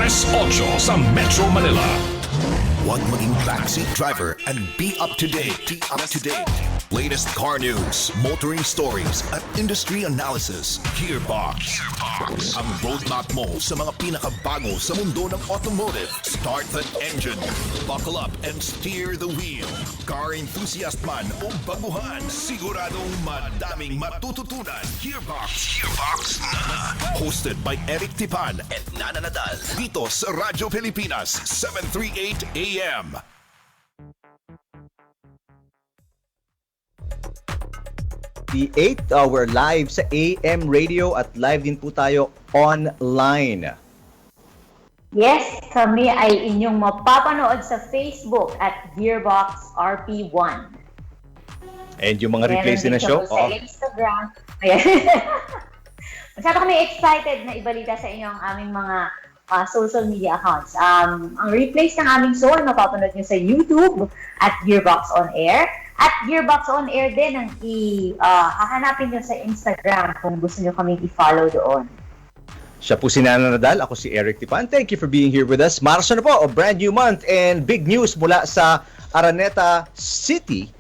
Alas 8 sa Metro Manila. Huwag maging backseat driver and be up to date. Latest car news, motoring stories, at industry analysis. GearBox. Ang roadmap mo sa mga pinakabago sa mundo ng automotive. Start the engine, buckle up, and steer the wheel. Car enthusiast man o baguhan, siguradong madaming matututunan. GearBox na. Hosted by Eric Tipan at Nana Nadal. Dito sa Radyo Pilipinas, 738 AM. The 8th, we're live sa AM radio at live din po tayo online. Yes, kami ay inyong mapapanood sa Facebook at GearBox RP1. And yung mga replays din na show? Sa Instagram. Masyado kami excited na ibalita sa inyo ang aming mga social media accounts. Ang replays ng aming show ay mapapanood nyo sa YouTube at GearBox On Air. At GearBox On Air din ang hahanapin nyo sa Instagram kung gusto nyo kaming i-follow doon. Siya po si Nana Nadal, ako si Eric Tipan. Thank you for being here with us. Marso na po, a brand new month and big news mula sa Araneta City.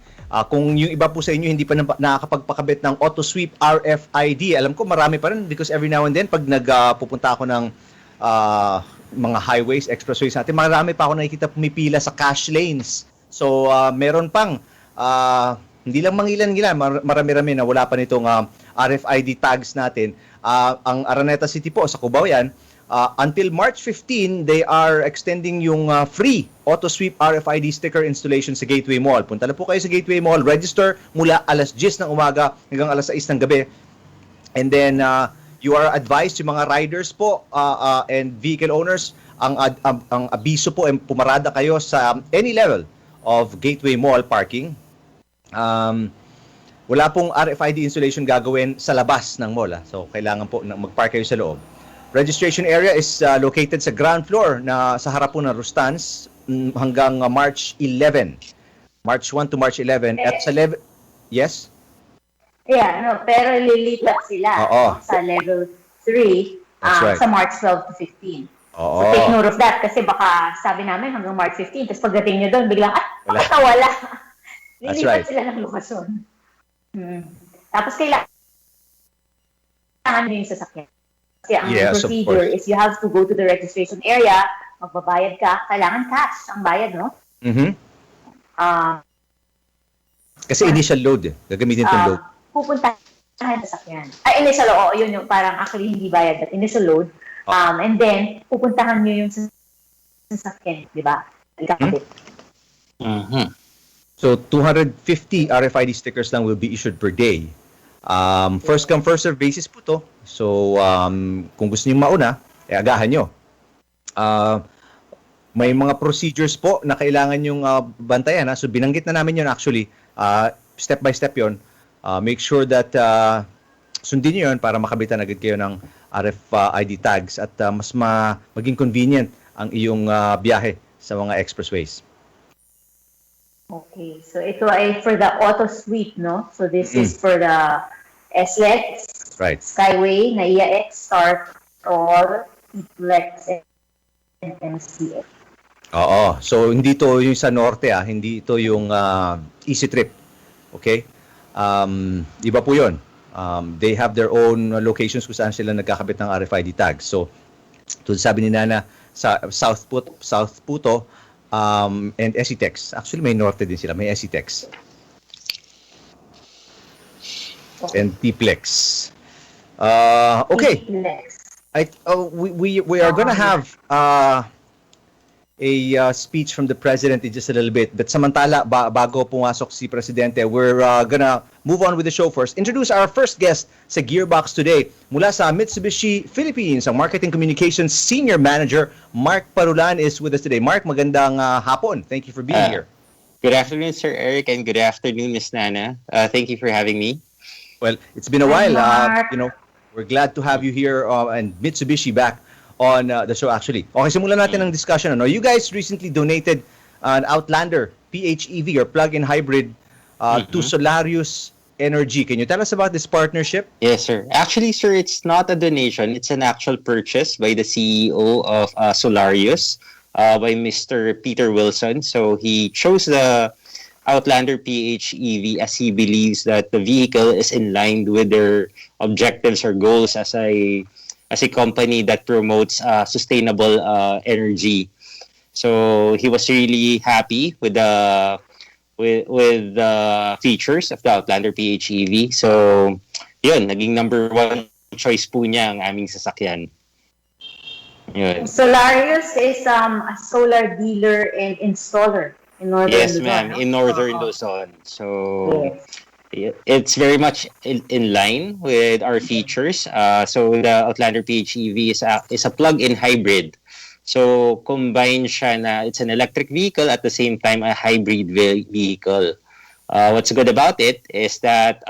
Kung yung iba po sa inyo hindi pa nakakapagpakabit ng auto sweep RFID, alam ko marami pa rin because every now and then pag nagpupunta ako ng mga highways, expressways natin, marami pa ako nakikita pumipila sa cash lanes. So meron pang hindi lang mangilan-ngilan, marami-rami na wala pa nitong RFID tags natin. Ang Araneta City po, sa Cubao yan, until March 15, they are extending yung free auto sweep RFID sticker installation sa Gateway Mall. Punta na po kayo sa Gateway Mall, register mula alas 10 ng umaga hanggang alas 6 ng gabi. And then, you are advised, yung mga riders po and vehicle owners, ang abiso po, pumarada kayo sa any level of Gateway Mall parking. Wala pong RFID installation gagawin sa labas ng mall. So, kailangan po mag-park kayo sa loob. Registration area is located sa ground floor na sa harap po ng Rustans hanggang March 11. March 1 to March 11. At sa level... Yes? Yeah, no, pero lilipat sila sa level 3 right. Sa March 12 to 15. So take note of that kasi baka sabi namin hanggang March 15 tapos pagdating nyo doon biglang bakit nawala? Lilipat sila ng lokasyon. Tapos kailangan nyo yung sasakyan. Kasi ang procedure is you have to go to the registration area, magbabayad ka, kailangan cash ang bayad, no? Kasi initial load, gagamitin itong load. Pupuntahan sa sasakyan. Initial, yun yung parang actually hindi bayad, but initial load. And then, pupuntahan nyo yung sasakyan, di ba? So, 250 RFID stickers lang will be issued per day. First come, first serve basis po to. So, kung gusto niyo mauna, agahan nyo. May mga procedures po na kailangan yung bantayan. So, binanggit na namin yun actually. Step by step yun. Make sure that sundin nyo yun para makabitan agad kayo ng RFID tags at mas maging convenient ang iyong biyahe sa mga expressways. Okay, so ito ay for the auto sweep, no? So this is for the SLEX, right. Skyway, NAIA X, Star, or Flex, and MCX. Oo, so hindi to yung sa norte, hindi ito yung easy trip. Okay? Iba po yun. They have their own locations kung saan sila nagkakabit ng RFID tags. So, sabi ni Nana, sa South Puto, and SETEX. Actually, may norte din sila. May SETEX. And T-Plex. Okay. We are gonna have a speech from the President in just a little bit. But samantala, bago pumasok si Presidente, we're gonna move on with the show first. Introduce our first guest sa Gearbox today. Mula sa Mitsubishi Philippines, ang Marketing Communications Senior Manager, Mark Parulan is with us today. Mark, magandang hapon. Thank you for being here. Good afternoon, Sir Eric, and good afternoon, Miss Nana. Thank you for having me. Well, it's been a while. We're glad to have you here and Mitsubishi back on the show actually. Okay, simulan natin ang discussion. You guys recently donated an Outlander PHEV or plug-in hybrid to Solarius Energy. Can you tell us about this partnership? Yes, sir. Actually, sir, it's not a donation. It's an actual purchase by the CEO of Solarius, by Mr. Peter Wilson. So he chose the Outlander PHEV as he believes that the vehicle is in line with their objectives or goals as a company that promotes sustainable energy. So he was really happy with the features of the Outlander PHEV. So yun, naging number one choice po niya ang aming sasakyan. Yun. Solarius is a solar dealer and installer in Northern Yes, Luzon. ma'am, No? in Northern Luzon. So it's very much in line with our features. So the Outlander PHEV is a plug-in hybrid. So combine siya na it's an electric vehicle at the same time a hybrid vehicle. What's good about it is that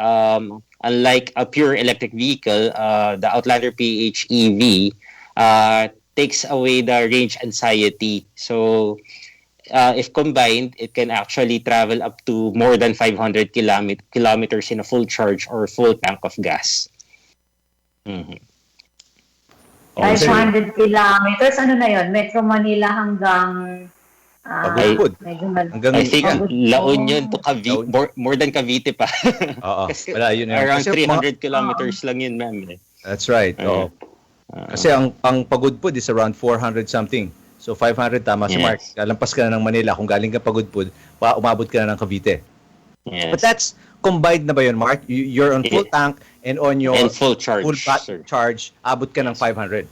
unlike a pure electric vehicle, the Outlander PHEV takes away the range anxiety. So if combined, it can actually travel up to more than 500 kilometers in a full charge or full tank of gas. Mm-hmm. 500 kilometers, ano na yun? Metro Manila hanggang... Pagudpud. I think La Union to Cavite, more than Cavite pa. Oo. Kasi Wala, yun. around Kasi 300 kilometers lang yun, ma'am. That's right. Oo. Kasi ang Pagudpud is around 400 something. So 500 tama si Mark. Kalampas ka na ng Manila. Kung galing ka Pagudpud, umabot ka na ng Cavite. Yes. But that's combined na ba yun, Mark? You're on full tank and on your full charge, charge, abot ka ng 500.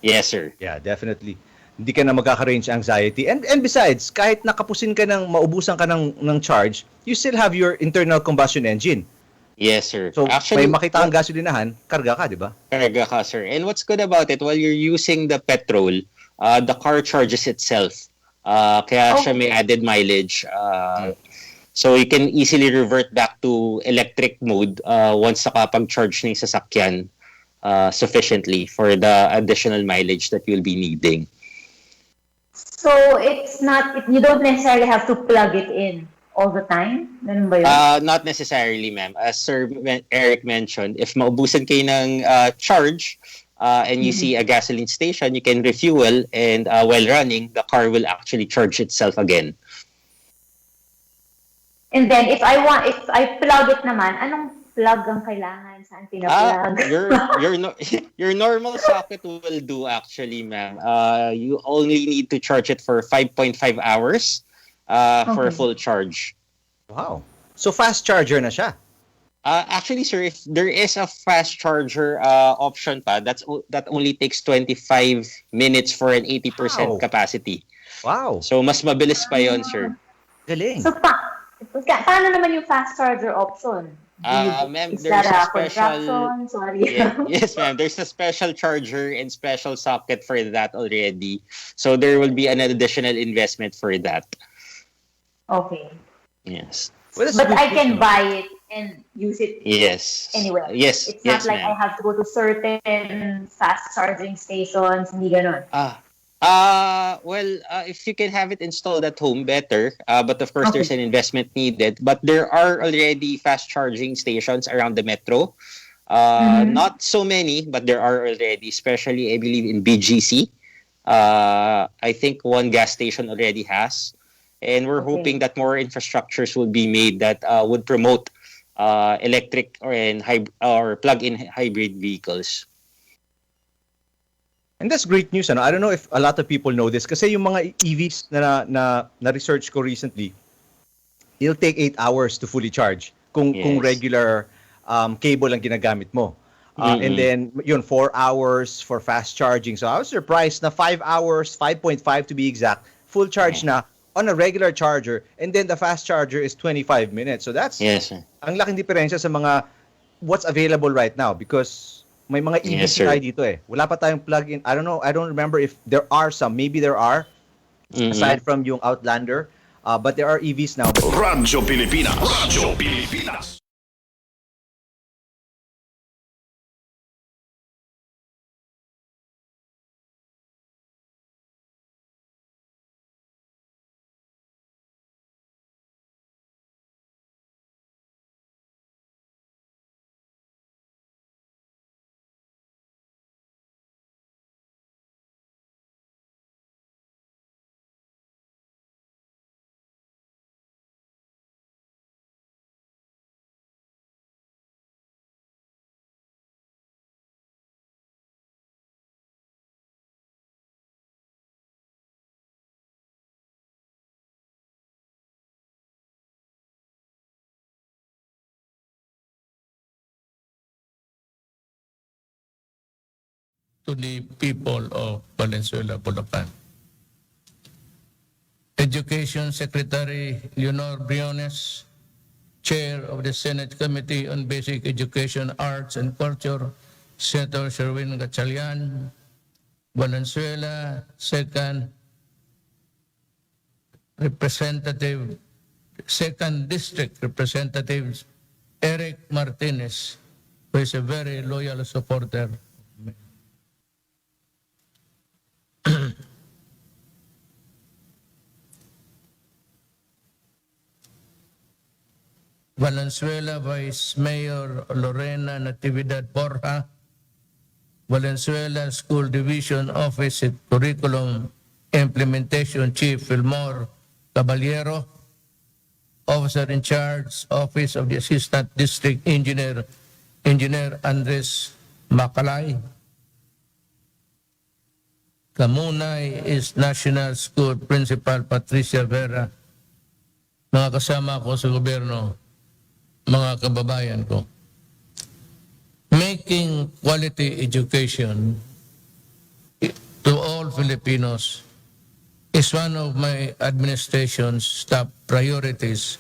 Yes, sir. Yeah, definitely. Hindi ka na magkaka-range anxiety. And besides, kahit nakapusin ka maubusan ka ng charge, you still have your internal combustion engine. Yes, sir. So, actually, may makita kang gasolinahan, karga ka, di ba? Karga ka, sir. And what's good about it, while you're using the petrol, the car charges itself. Kaya siya may added mileage. So you can easily revert back to electric mode once nakapag-charge na yung sasakyan sufficiently for the additional mileage that you'll be needing. So it's not, you don't necessarily have to plug it in all the time? Ganun ba yun? Not necessarily, ma'am. As Sir Eric mentioned, if maubusan kayo ng charge and you see a gasoline station, you can refuel, and while running, the car will actually charge itself again. And then if I plug it naman, anong plug ang kailangan? Saan pina-plug? Your normal socket will do actually, ma'am. You only need to charge it for 5.5 hours for a full charge. Wow. So fast charger na siya. Actually, sir, if there is a fast charger option pa, that only takes 25 minutes for an 80% capacity. Wow. So mas mabilis pa yon, sir. Galing. So paano naman yung fast charger option? Ma'am, Is there's that a special... Sorry. Yes, ma'am. There's a special charger and special socket for that already. So there will be an additional investment for that. Okay. Yes. But I can buy it and use it anywhere. Yes. It's not like ma'am. I have to go to certain fast charging stations, hindi ganun. If you can have it installed at home, better. But of course, there's an investment needed. But there are already fast charging stations around the metro. Not so many, but there are already, especially, I believe, in BGC. I think one gas station already has. And we're hoping that more infrastructures will be made that would promote electric or plug-in hybrid vehicles. And that's great news. I don't know if a lot of people know this kasi yung mga EVs na research ko recently, it'll take 8 hours to fully charge kung regular cable ang ginagamit mo. And then yun 4 hours for fast charging. So I was surprised na 5 hours, 5.5 to be exact, full charge na on a regular charger, and then the fast charger is 25 minutes. So that's ang laking diferensya sa mga what's available right now because may mga EVs tayo dito eh. Wala pa tayong plug-in. I don't know. I don't remember if there are some. Maybe there are. Aside from yung Outlander. But there are EVs now. Radyo Pilipinas. Radyo Pilipinas. to the people of Valenzuela, Bulacan. Education Secretary Leonor Briones, Chair of the Senate Committee on Basic Education, Arts and Culture, Senator Sherwin Gatchalian, Valenzuela, Second District Representative Eric Martinez, who is a very loyal supporter. Valenzuela Vice Mayor Lorena Natividad Borja, Valenzuela School Division Office at Curriculum Implementation Chief Filmor Caballero, Officer in Charge, Office of the Assistant District Engineer, Engineer Andres Macalay. Kamunay is National School Principal Patricia Vera. Mga kasama ko sa gobyerno, mga kababayan ko. Making quality education to all Filipinos is one of my administration's top priorities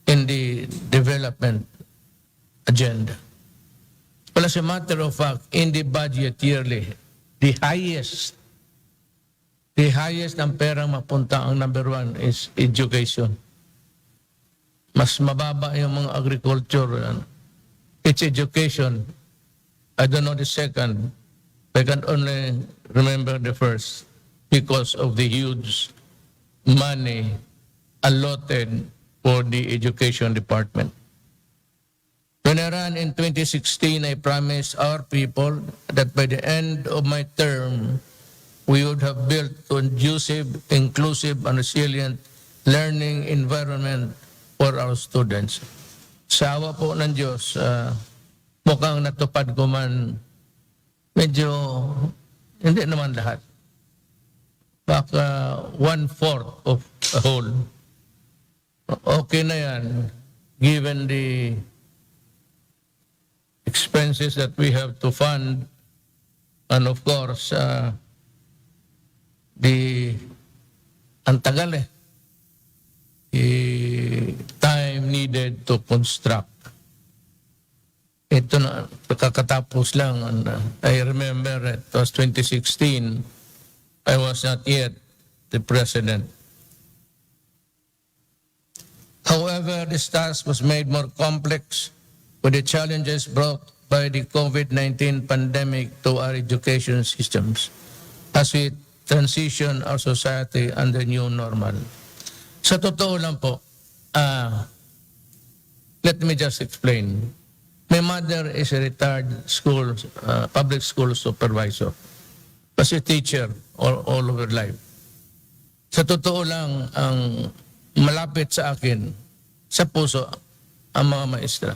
in the development agenda. Well, as a matter of fact, in the budget yearly, the highest ng perang mapunta ang number one is education. Mas mababa yung mga agriculture. It's education. I don't know the second. I can only remember the first because of the huge money allotted for the education department. When I ran in 2016, I promised our people that by the end of my term, we would have built conducive, inclusive, and resilient learning environment for our students. Sa awa po ng Diyos, mukhang natupad ko man, medyo hindi naman lahat. Baka 1/4 of a whole. Okay na yan, given the expenses that we have to fund, and of course, ang tagal time needed to construct. Ito na, kakatapos lang. I remember it was 2016. I was not yet the president. However, this task was made more complex with the challenges brought by the COVID-19 pandemic to our education systems as we transition our society under new normal. Sa totoo lang po, let me just explain. My mother is a retired public school supervisor. Was a teacher all over life. Sa totoo lang, ang malapit sa akin, sa puso, ang mga maestra.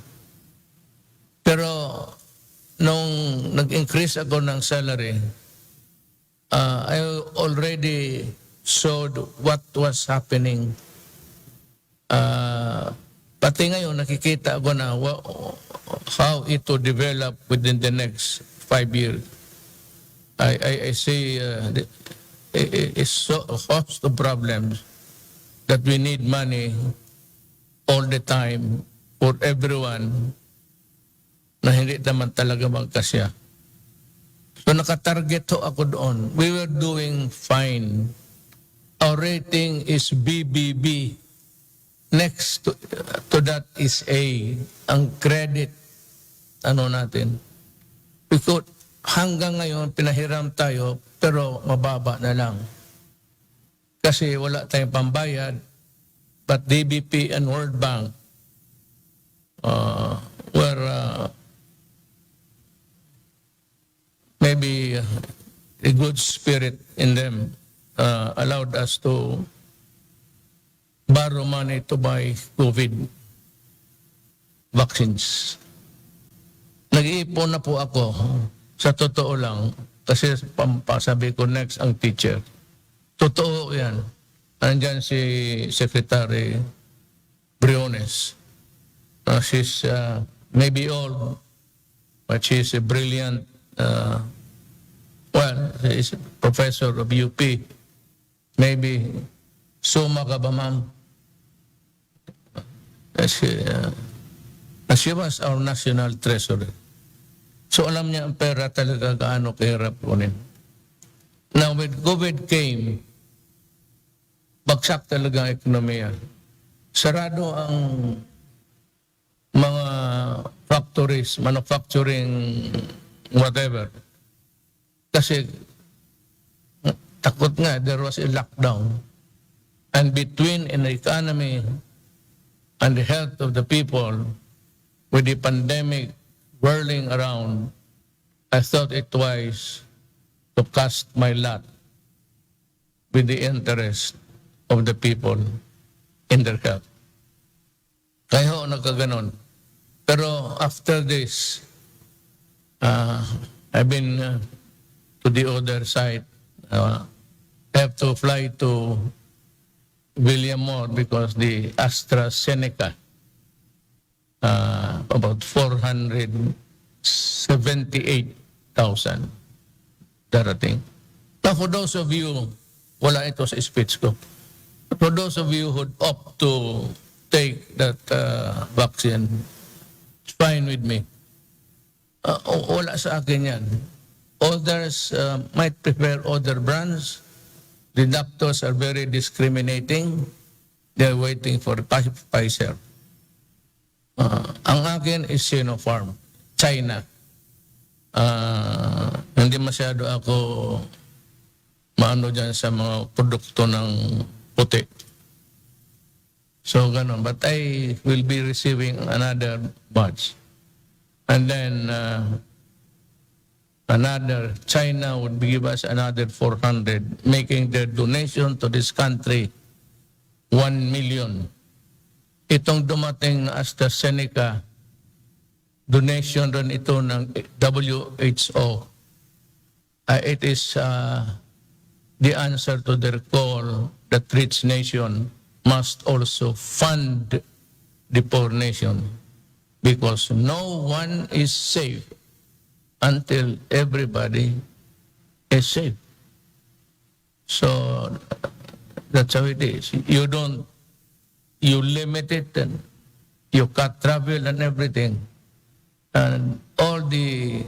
Pero nung nag-increase ako ng salary, I already saw what was happening. Pati ngayon, nakikita ko na how it will develop within the next 5 years. I see it's so a host of problems that we need money all the time for everyone na hindi naman talaga magkasya. So nakatarget ho ako doon. We were doing fine. Our rating is BBB. Next to that is A. Ang credit, natin. Because hanggang ngayon, pinahiram tayo, pero mababa na lang. Kasi wala tayong pambayad, but DBP and World Bank were maybe a good spirit in them allowed us to borrow money to buy COVID vaccines. Nag-iipon na po ako, sa totoo lang, kasi sabi ko next ang teacher. Totoo yan. Andyan si Secretary Briones. She's maybe old, but she's a brilliant Well, he's a professor of UP. Maybe suma ka ba, ma'am? She was our national treasurer. So alam niya ang pera talaga gaano kahirap kunin. Now when COVID came, bagsak talaga ang ekonomiya. Sarado ang mga factories, manufacturing, whatever. Kasi takot nga, there was a lockdown. And between an economy and the health of the people, with the pandemic whirling around, I thought it wise to cast my lot with the interest of the people in their health. Kaya ho, nagkaganon. Pero after this, I've been to the other side. I have to fly to William Moore because the AstraZeneca, about 478,000 darating. Now, for those of you, wala ito sa speech ko, for those of you who opt to take that vaccine, it's fine with me. Wala sa akin yan. Others might prefer other brands. The doctors are very discriminating. They're waiting for Pfizer. Ang akin is Sinopharm, China. Hindi masyado ako maano dyan sa mga produkto ng puti. So, ganun. But I will be receiving another batch. And then, China would give us another 400, making their donation to this country 1 million. Itong dumating na AstraZeneca, donation rin ito ng WHO. It is the answer to their call that rich nation must also fund the poor nation, because no one is safe until everybody is safe. So that's how it is. You limit it and you cut travel and everything. And all the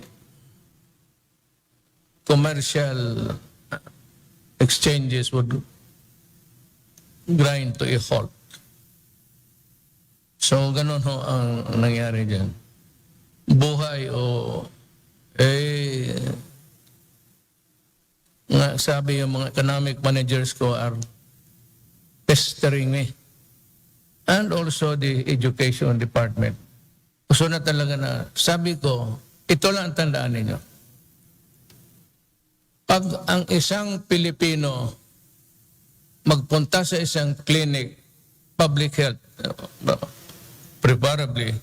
commercial exchanges would grind to a halt. So, ganun ho ang nangyari dyan. Buhay nga sabi yung mga economic managers ko are pestering me. And also the education department. Gusto na talaga na, sabi ko, ito lang ang tandaan ninyo. Pag ang isang Pilipino magpunta sa isang clinic, public health, preferably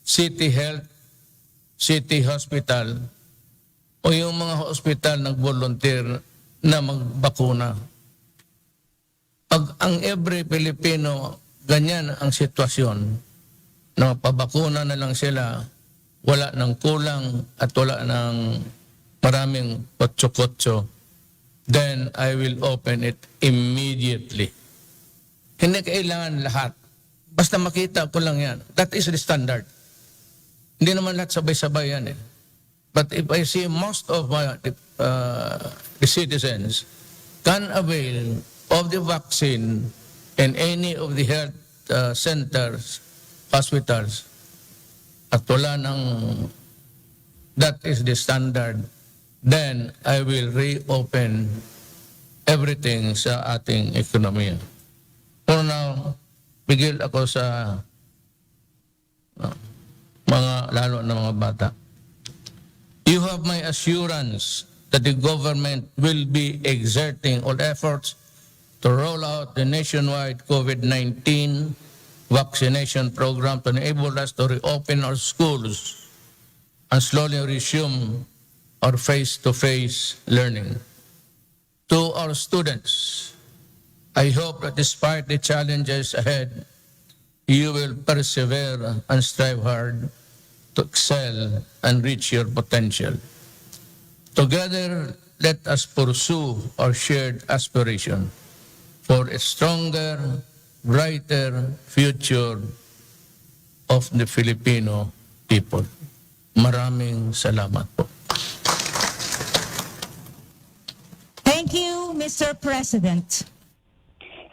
city health, city hospital, o yung mga hospital nag-volunteer na magbakuna. Pag ang every Pilipino, ganyan ang sitwasyon, na pabakuna na lang sila, wala ng kulang at wala ng maraming kotso-kotso, then I will open it immediately. Hindi kailangan lahat. Basta makita ko lang yan. That is the standard. Hindi naman lahat sabay-sabay yan eh. But if I see most of the citizens can avail of the vaccine in any of the health centers, hospitals, at wala ng that is the standard, then I will reopen everything sa ating ekonomiya. For now, bigil ako sa lalo na mga bata. You have my assurance that the government will be exerting all efforts to roll out the nationwide COVID-19 vaccination program to enable us to reopen our schools and slowly resume our face-to-face learning. To our students, I hope that despite the challenges ahead, you will persevere and strive hard to excel and reach your potential. Together, let us pursue our shared aspiration for a stronger, brighter future of the Filipino people. Maraming salamat po. Thank you, Mr. President.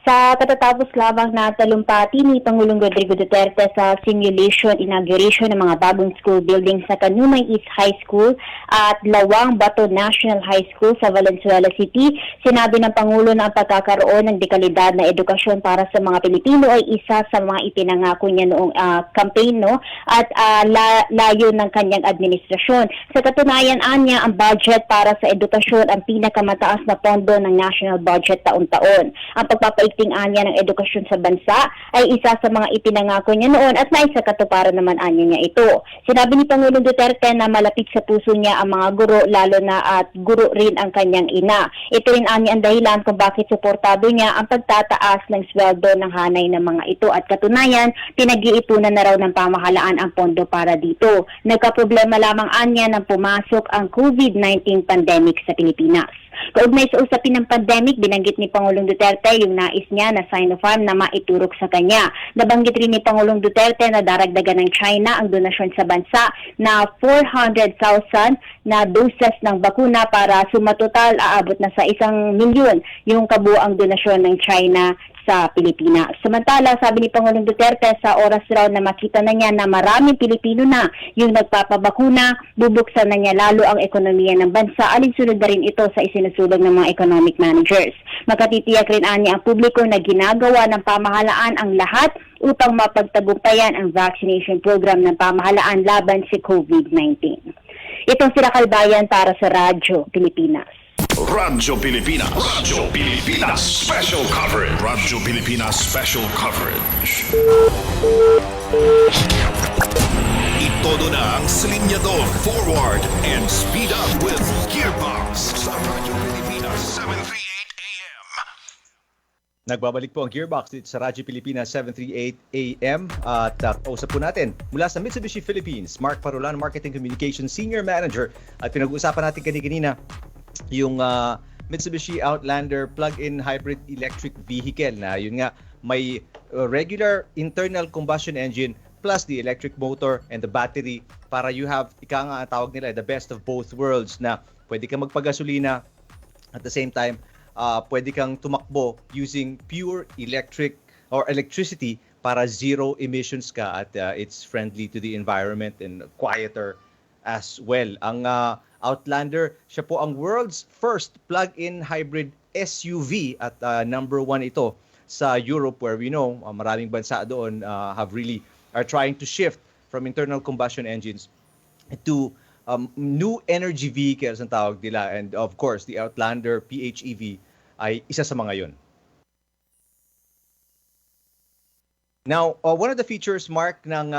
Sa katatapos lamang na talumpati ni Pangulong Rodrigo Duterte sa simulation inauguration ng mga bagong school buildings sa Tanumay East High School at Lawang Bato National High School sa Valenzuela City, sinabi ng Pangulo na ang pagkakaroon ng dekalidad na edukasyon para sa mga Pilipino ay isa sa mga ipinangako niya noong campaign at layo ng kanyang administrasyon. Sa katunayan, anya ang budget para sa edukasyon ang pinakamataas na pondo ng national budget taon-taon. Ang pagpapaigting anya ng edukasyon sa bansa ay isa sa mga ipinangako niya noon at naisakatuparan naman anya niya ito. Sinabi ni Pangulong Duterte na malapit sa puso niya ang mga guro, lalo na at guro rin ang kanyang ina. Ito rin anya ang dahilan kung bakit suportado niya ang pagtataas ng sweldo ng hanay ng mga ito at katunayan, pinag-iipunan na raw ng pamahalaan ang pondo para dito. Nagkaproblema lamang anya nang pumasok ang COVID-19 pandemic sa Pilipinas. Kaugnay sa usapin ng pandemic, binanggit ni Pangulong Duterte yung nais niya na Sinopharm na maiturok sa kanya. Nabanggit rin ni Pangulong Duterte na daragdagan ng China ang donasyon sa bansa na 400,000 na doses ng bakuna para sumatotal aabot na sa 1 milyon yung kabuang donasyon ng China sa Pilipinas. Samantala, sabi ni Pangulong Duterte, sa oras raw na makita na niya na maraming Pilipino na yung nagpapabakuna, bubuksan na niya lalo ang ekonomiya ng bansa. Alinsunod na rin ito sa isinusulog ng mga economic managers. Makatitiyak rin niya ang publiko na ginagawa ng pamahalaan ang lahat upang mapagtagumpayan ang vaccination program ng pamahalaan laban sa COVID-19. Itong sila Kalbayan para sa Radyo Pilipinas. Radyo Pilipinas. Radyo Pilipinas Special Coverage. Radyo Pilipinas Special Coverage. Itodo na ang silinyador, forward, and speed up with GearBox sa Radyo Pilipinas 738 AM. Nagbabalik po ang GearBox dito sa Radyo Pilipinas 738 AM at kausap po natin mula sa Mitsubishi Philippines, Mark Parulan, Marketing Communications Senior Manager, at pinag-uusapan natin kanina yung Mitsubishi Outlander plug-in hybrid electric vehicle na yun nga may regular internal combustion engine plus the electric motor and the battery para you have, ika nga tawag nila, the best of both worlds na pwede kang magpagasolina at the same time pwede kang tumakbo using pure electric or electricity para zero emissions ka at it's friendly to the environment and quieter as well. Ang Outlander, siya po ang world's first plug-in hybrid SUV at number 1 ito sa Europe where we know maraming bansa doon are trying to shift from internal combustion engines to new energy vehicles ang tawag nila, and of course the Outlander PHEV ay isa sa mga yon. Now, one of the features, Mark, ng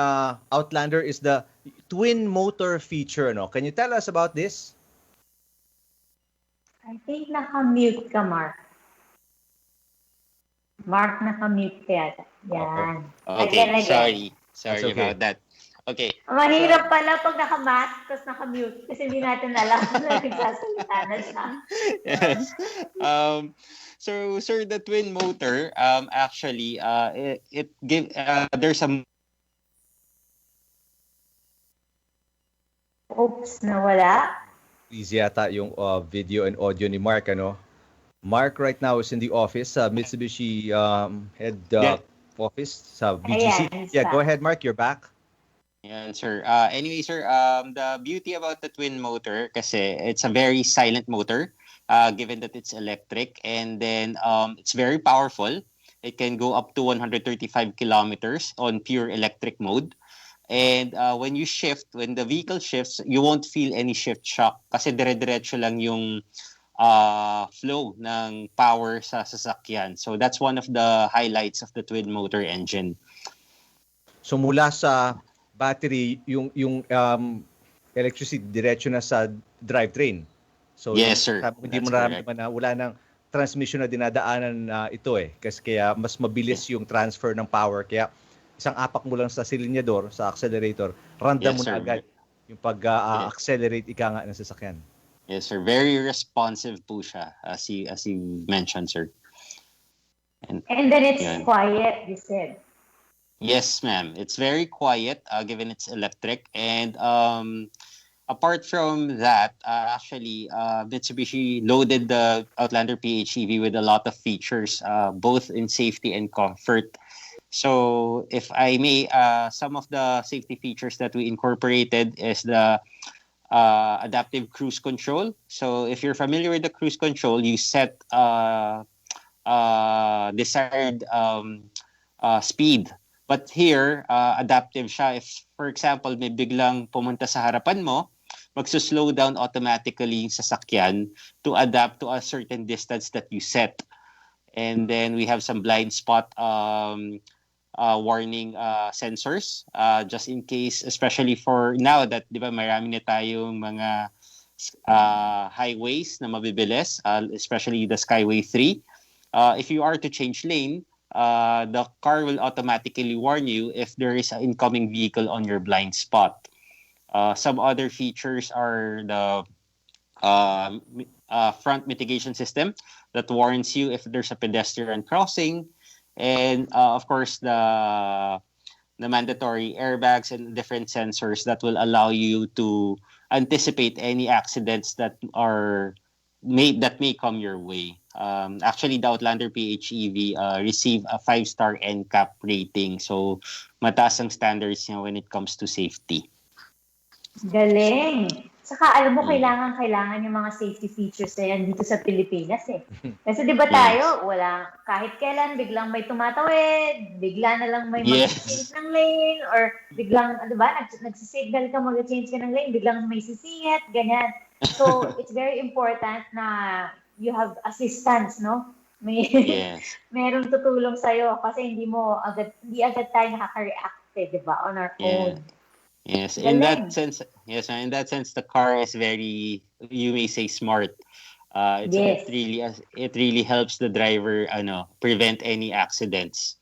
Outlander is the twin motor feature. No? Can you tell us about this? I think naka-mute ka, Mark. Mark, naka-mute ka yata. Yan. Okay, sorry okay. about that. Okay. Mahirap pala pag naka-mat, tapos naka-mute. Kasi hindi natin alam na nagsasalita na siya. Yes. So, sir, the twin motor, actually, there's some. Oops, nawala. Please yata yung video and audio ni Mark, ano? Mark right now is in the office, Mitsubishi head office sa BGC. Ayan, go ahead, Mark, you're back. Yeah, sir. Anyway, sir, the beauty about the twin motor, kasi it's a very silent motor, given that it's electric, and then it's very powerful. It can go up to 135 kilometers on pure electric mode. And when the vehicle shifts, you won't feel any shift shock kasi dire-diretso lang yung flow ng power sa sasakyan. So that's one of the highlights of the twin motor engine. So mula sa battery, yung electricity diretso na sa drivetrain. So yes, sir. Hindi mo nararamdaman na wala ng transmission na dinadaanan ito kasi kaya mas mabilis yung transfer ng power. Kaya isang apak mo lang sa silinyador, sa accelerator, ramdam mo na agad yung pag-accelerate ika nga ng sasakyan. Yes, sir. Very responsive po siya, as you mentioned, sir. And then it's quiet, you said. Yes, ma'am. It's very quiet, given it's electric. And apart from that, actually, Mitsubishi loaded the Outlander PHEV with a lot of features, both in safety and comfort. So, if I may, some of the safety features that we incorporated is the adaptive cruise control. So, if you're familiar with the cruise control, you set desired speed. But here, adaptive siya. If, for example, may biglang pumunta sa harapan mo, magsuslow down automatically yung sasakyan to adapt to a certain distance that you set. And then we have some blind spot warning sensors, just in case, especially for now that, di ba, marami na tayong mga highways na mabibilis, especially the Skyway 3. If you are to change lane, the car will automatically warn you if there is an incoming vehicle on your blind spot. Some other features are the front mitigation system that warns you if there's a pedestrian crossing, and of course the mandatory airbags and different sensors that will allow you to anticipate any accidents that may come your way. Actually, the Outlander PHEV received a 5-star NCAP rating, so mataas ang standards niya when it comes to safety. Galing! Saka alam mo, kailangan yung mga safety features na yan dito sa Pilipinas eh. Kasi di ba tayo, wala, kahit kailan, biglang may tumatawid, bigla na lang may mag-change ng lane, or biglang, di ba, nagsisignal ka, mag-change ka ng lane, biglang may sisingit, ganyan. So, it's very important na you have assistance, no? Merong tutulong sa'yo kasi hindi agad tayo nakaka-react, di ba, on our own. Yes, in that sense, the car is very, you may say, smart. It really helps the driver, prevent any accidents.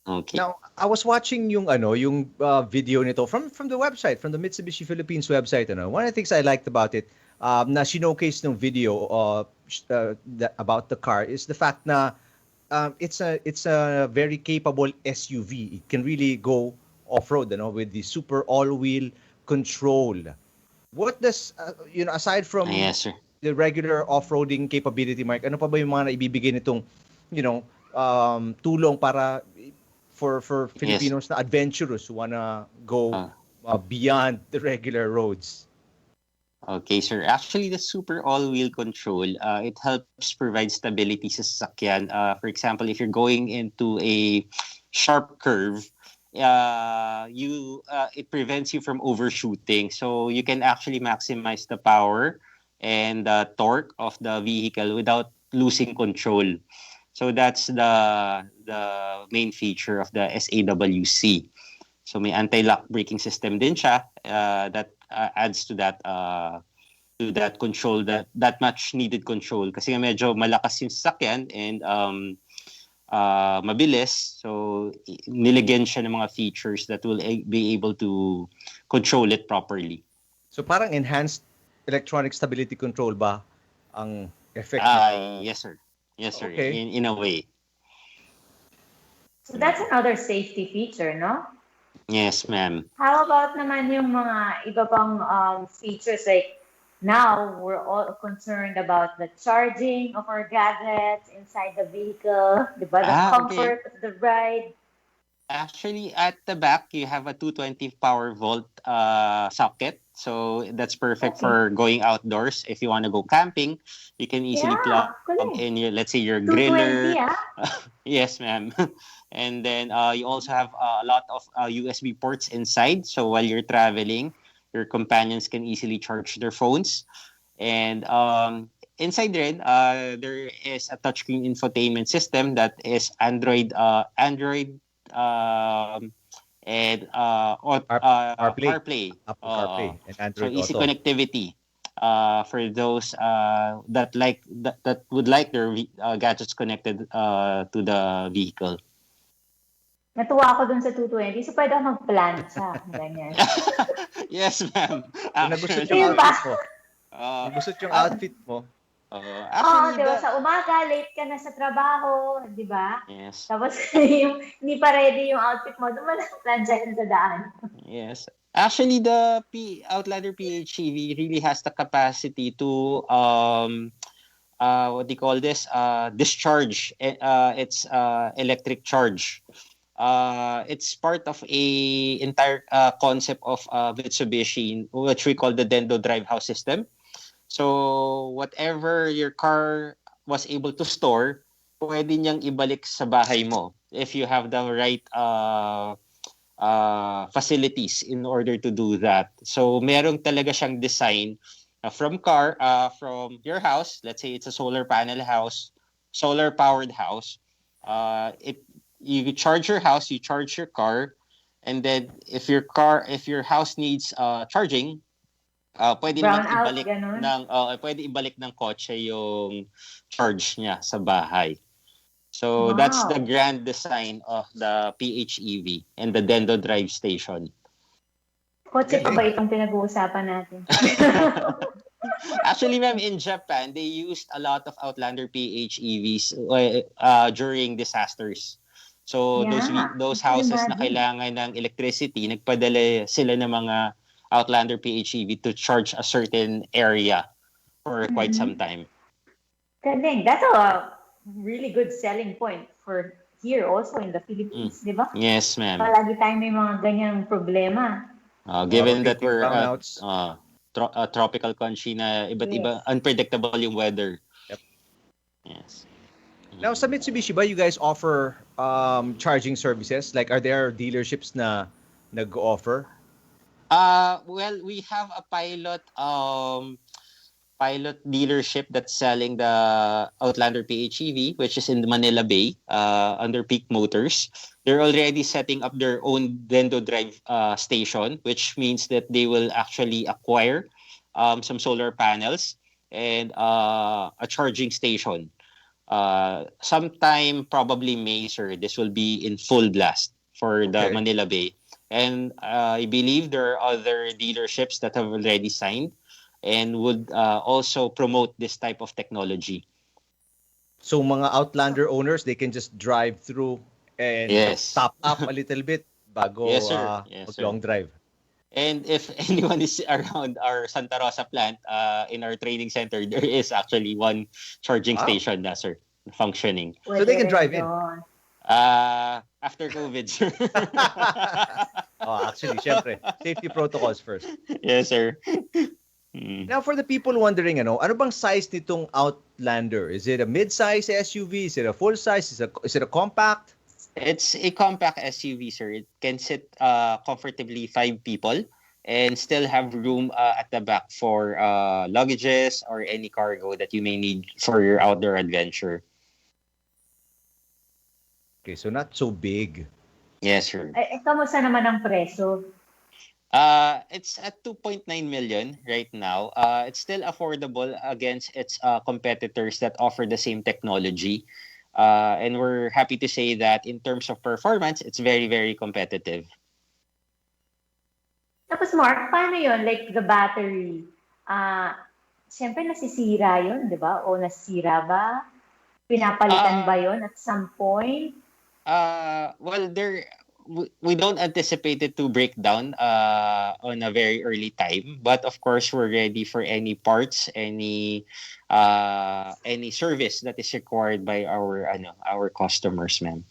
Okay. Now, I was watching yung video nito from the website, from the Mitsubishi Philippines website. One of the things I liked about it, na showcase ng video about the car, is the fact na it's a very capable SUV. It can really go off-road, with the super all-wheel control. What does aside from the regular off-roading capability, Mark, ano pa ba yung mga naibibigay nitong tulong para for Filipinos na adventurous who wanna go beyond the regular roads? Okay, sir. Actually, the super all-wheel control, it helps provide stability sa sasakyan. For example, if you're going into a sharp curve, it prevents you from overshooting. So you can actually maximize the power and the torque of the vehicle without losing control. So that's the main feature of the SAWC. So may anti-lock braking system din siya that adds to that control, that much needed control, kasi medyo malakas yung sasakyan and mabilis, so nilagyan siya ng mga features that will be able to control it properly. So parang enhanced electronic stability control ba ang effect? Yes sir. Okay. In a way. So that's another safety feature, no? Yes, ma'am. How about naman yung mga iba pang features, like now we're all concerned about the charging of our gadgets inside the vehicle, diba? The comfort of the ride. Actually, at the back, you have a 220 power volt socket. So that's perfect for going outdoors. If you want to go camping, you can easily plug in let's say your griller. Yes, ma'am. And then you also have a lot of USB ports inside. So while you're traveling, your companions can easily charge their phones. And inside there is a touchscreen infotainment system that is Android and CarPlay. CarPlay and Android so easy Auto. Connectivity for those that would like their gadgets connected to the vehicle. Natuwa ako dun sa 220. So, pwede ako mag-plancha. Ganyan. Yes, ma'am. Kung nagusot Actually, yung outfit mo. uh, Nagusot yung outfit mo. Oo, diba? Sa umaga, late ka na sa trabaho, di ba? yes. Tapos, hindi pa ready yung outfit mo, dumalang plancha sa daan. Yes. Actually, the Outlander PHEV really has the capacity to what do you call this? Discharge its electric charge. It's part of a entire concept of Mitsubishi, which we call the Dendo Drive House System. So whatever your car was able to store, pwede niyang ibalik sa bahay mo if you have the right facilities in order to do that. So meron talaga siyang design from your house. Let's say it's a solar panel house, solar powered house. You charge your house, you charge your car, and then if your house needs charging, pwede naman pwede ibalik ng kotse yung charge niya sa bahay. So that's the grand design of the PHEV and the Dendo Drive Station. Kotse pa ba itong pinag-uusapan natin? Actually, ma'am, in Japan, they used a lot of Outlander PHEVs during disasters. So those houses na kailangan ng electricity, nagpadala sila ng mga Outlander PHEV to charge a certain area for quite some time. Galing. That's a really good selling point for here also in the Philippines, di ba? Yes, ma'am. Palagi tayo may mga ganyang problema. Given that we're a tropical country na iba't iba, unpredictable yung weather. Yep. Yes. Now, sa Mitsubishi ba, you guys offer charging services? Like, are there dealerships na nag-offer? Well, we have a pilot dealership that's selling the Outlander PHEV, which is in Manila Bay, under Peak Motors. They're already setting up their own Dendo Drive station, which means that they will actually acquire some solar panels and a charging station. Sometime probably May, sir, this will be in full blast for the Manila Bay. And I believe there are other dealerships that have already signed and would also promote this type of technology. So mga Outlander owners, they can just drive through and top up a little bit bago long drive. And if anyone is around our Santa Rosa plant, in our training center, there is actually one charging station na, sir, functioning. So they can drive in? After COVID, sir. Actually, syempre, safety protocols first. Yes, sir. Now, for the people wondering, ano bang size nitong Outlander? Is it a mid-size SUV? Is it a full-size? Is it a compact? It's a compact SUV, sir. It can sit comfortably 5 people and still have room at the back for luggages or any cargo that you may need for your outdoor adventure. Okay, so not so big. Yes, sir. Kamusta naman ang preso? It's at 2.9 million right now. It's still affordable against its competitors that offer the same technology. And we're happy to say that in terms of performance, it's very, very competitive. Tapos Mark, paano yun? Like the battery, siyempre nasisira yun, di ba? O nasisira ba? Pinapalitan ba yun at some point? Well, we don't anticipate it to break down on a very early time, but of course we're ready for any parts, any service that is required by our customers, ma'am.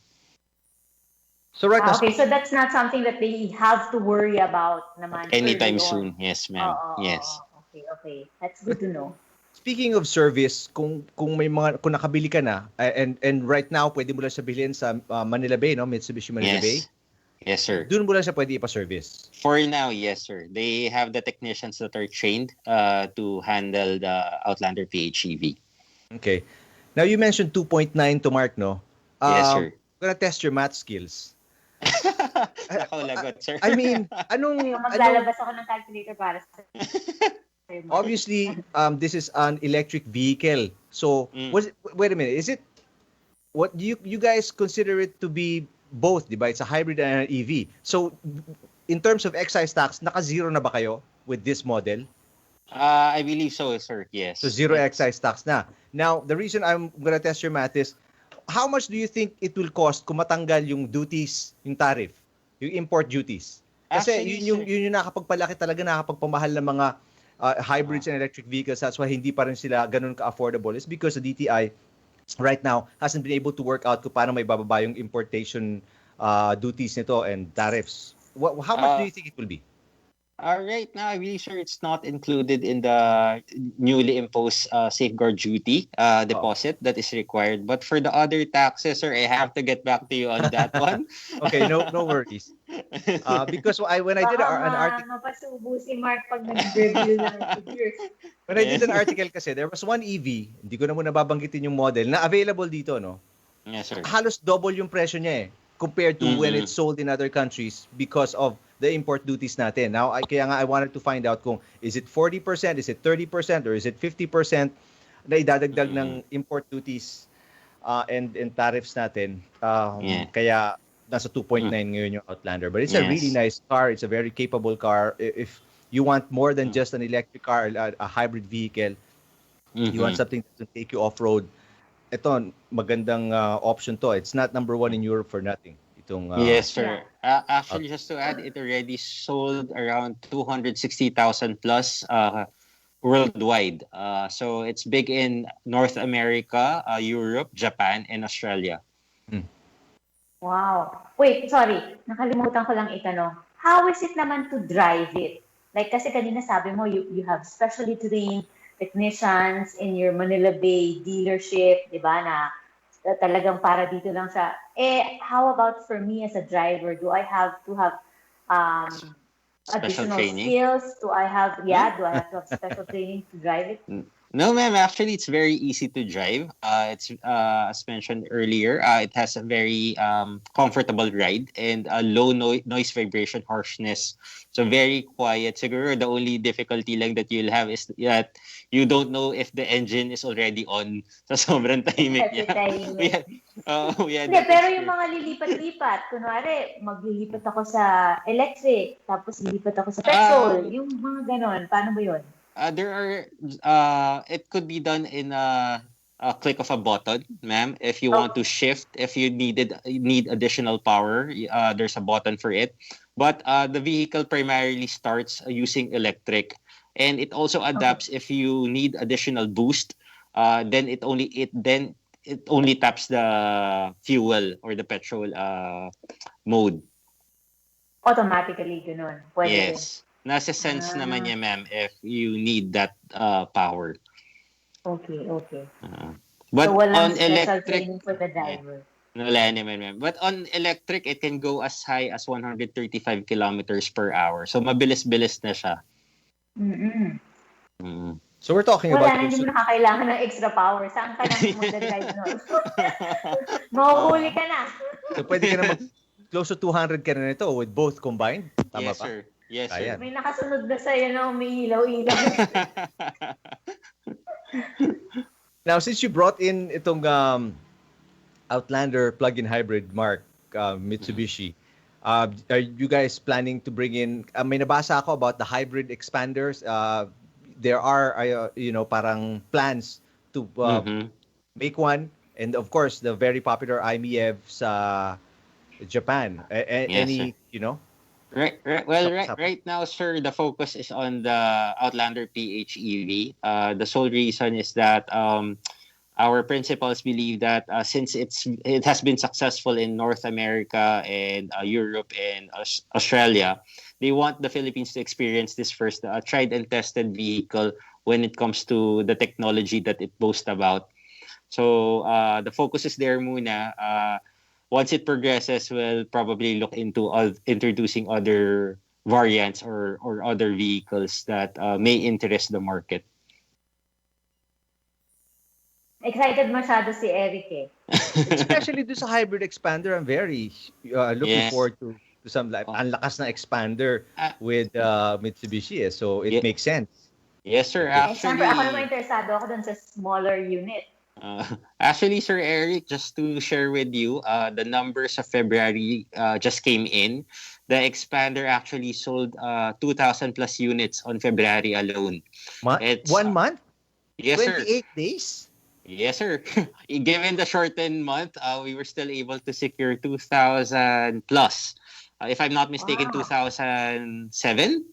So right now, so that's not something that they have to worry about naman anytime soon. Yes, ma'am. Yes. Okay. That's good to know. Speaking of service, kung nakabili ka na and right now pwede mo lang siya bilhin sa Manila Bay, no? Mitsubishi Manila Bay. Yes, sir. Doon mo lang siya pwede ipa-service. For now, yes, sir. They have the technicians that are trained to handle the Outlander PHEV. Okay. Now you mentioned 2.9 to Mark, no? Yes, sir. I'm gonna test your math skills. Ako lagot, sir. I mean, maglalabas ako ng calculator para sa obviously, this is an electric vehicle. So, wait a minute. Is it what do you guys consider it to be both, di ba? It's a hybrid and an EV. So, in terms of excise tax, naka-zero na ba kayo with this model? I believe so, sir. Yes. So, zero excise tax na. Now, the reason I'm gonna test your math is, how much do you think it will cost kung matanggal yung duties, yung tariff, yung import duties? Kasi Actually, yun yung nakapagpalaki talaga, nakapagpamahal ng mga hybrids and electric vehicles. That's why hindi pa rin sila ganun ka-affordable. It's because the DTI right now hasn't been able to work out kung paano may bababa yung importation duties nito and tariffs. How much do you think it will be? Right now, I'm really sure it's not included in the newly imposed safeguard duty deposit that is required. But for the other taxes, sir, I have to get back to you on that one. Okay, no worries. Because when I did an article, mapasubo si Mark pag nag-review ng figures. When I did an article kasi, there was one EV, hindi ko na muna babanggitin yung model, na available dito, no? Yes, sir. Halos double yung presyo niya compared to when it's sold in other countries because of the import duties natin. Now, kaya nga I wanted to find out kung is it 40%, is it 30%, or is it 50% na idadagdag ng import duties and tariffs natin. Kaya nasa 2.9 ngayon yung Outlander. But it's a really nice car. It's a very capable car. If you want more than just an electric car, a hybrid vehicle, you want something to take you off-road, ito, magandang option to. It's not number one in Europe for nothing. Yes, sir. Actually, just to add, it already sold around 260,000 plus worldwide. So it's big in North America, Europe, Japan, and Australia. Wow. Wait, sorry. Nakalimutan ko lang itanong. How is it naman to drive it? Like, kasi kanina sabi mo, you have specially trained technicians in your Manila Bay dealership, di ba, na talagang para dito lang siya. How about for me as a driver? Do I have to have additional skills? Do I have to have special training to drive it? No, ma'am. Actually, it's very easy to drive. It's as mentioned earlier, it has a very comfortable ride and a low noise vibration harshness. So very quiet. Siguro the only difficulty lang that you'll have is that you don't know if the engine is already on. Sa sobrang tahimik niya. Hindi, pero yung mga lilipat-lipat, kunwari, maglilipat ako sa electric, tapos lilipat ako sa petrol, yung mga ganon, paano ba yun? There are, it could be done in a click of a button, ma'am. If you want to shift, if you need additional power, there's a button for it. But the vehicle primarily starts using electric, and it also adapts if you need additional boost. Then it only taps the fuel or the petrol mode. Automatically, ganun. Pwede. Yes. Nasa sense naman niya, ma'am, if you need that power. Okay. But so, walang on electric training for the driver. Wala naman, ma'am. But on electric, it can go as high as 135 kilometers per hour. So, mabilis-bilis na siya. So, we're talking about... Hindi mo nakakailangan ng extra power. Saan ka na mag-drive nun? Mahuhuli ka na. So, pwede ka na close to 200 ka na nito with both combined? Tama yes, ba? sir. Yes, sir. May nakasunod na sa'yo na may ilaw-ilaw. Now, since you brought in itong Outlander plug-in hybrid, Mark, Mitsubishi, are you guys planning to bring in, may nabasa ako about the hybrid expanders. There are, parang plans to make one. And of course, the very popular IMEV sa Japan. Any, Right now, sir, the focus is on the Outlander PHEV. The sole reason is that our principals believe that since it has been successful in North America and Europe and Australia, they want the Philippines to experience this first tried and tested vehicle when it comes to the technology that it boasts about. So the focus is there muna. Once it progresses, we'll probably look into introducing other variants or other vehicles that may interest the market. Excited masyado si Eric eh. Especially do sa hybrid expander, I'm very looking forward to some like ang lakas na expander with Mitsubishi. So it makes sense. Yes, sir. Actually, ako naman interesado ako dun sa smaller unit. Actually, Sir Eric, just to share with you, the numbers of February just came in. The Expander actually sold 2,000 plus units on February alone. It's 1 month? Yes, sir. 28 days? Yes, sir. Given the shortened month, we were still able to secure 2,000 plus. If I'm not mistaken, 2007.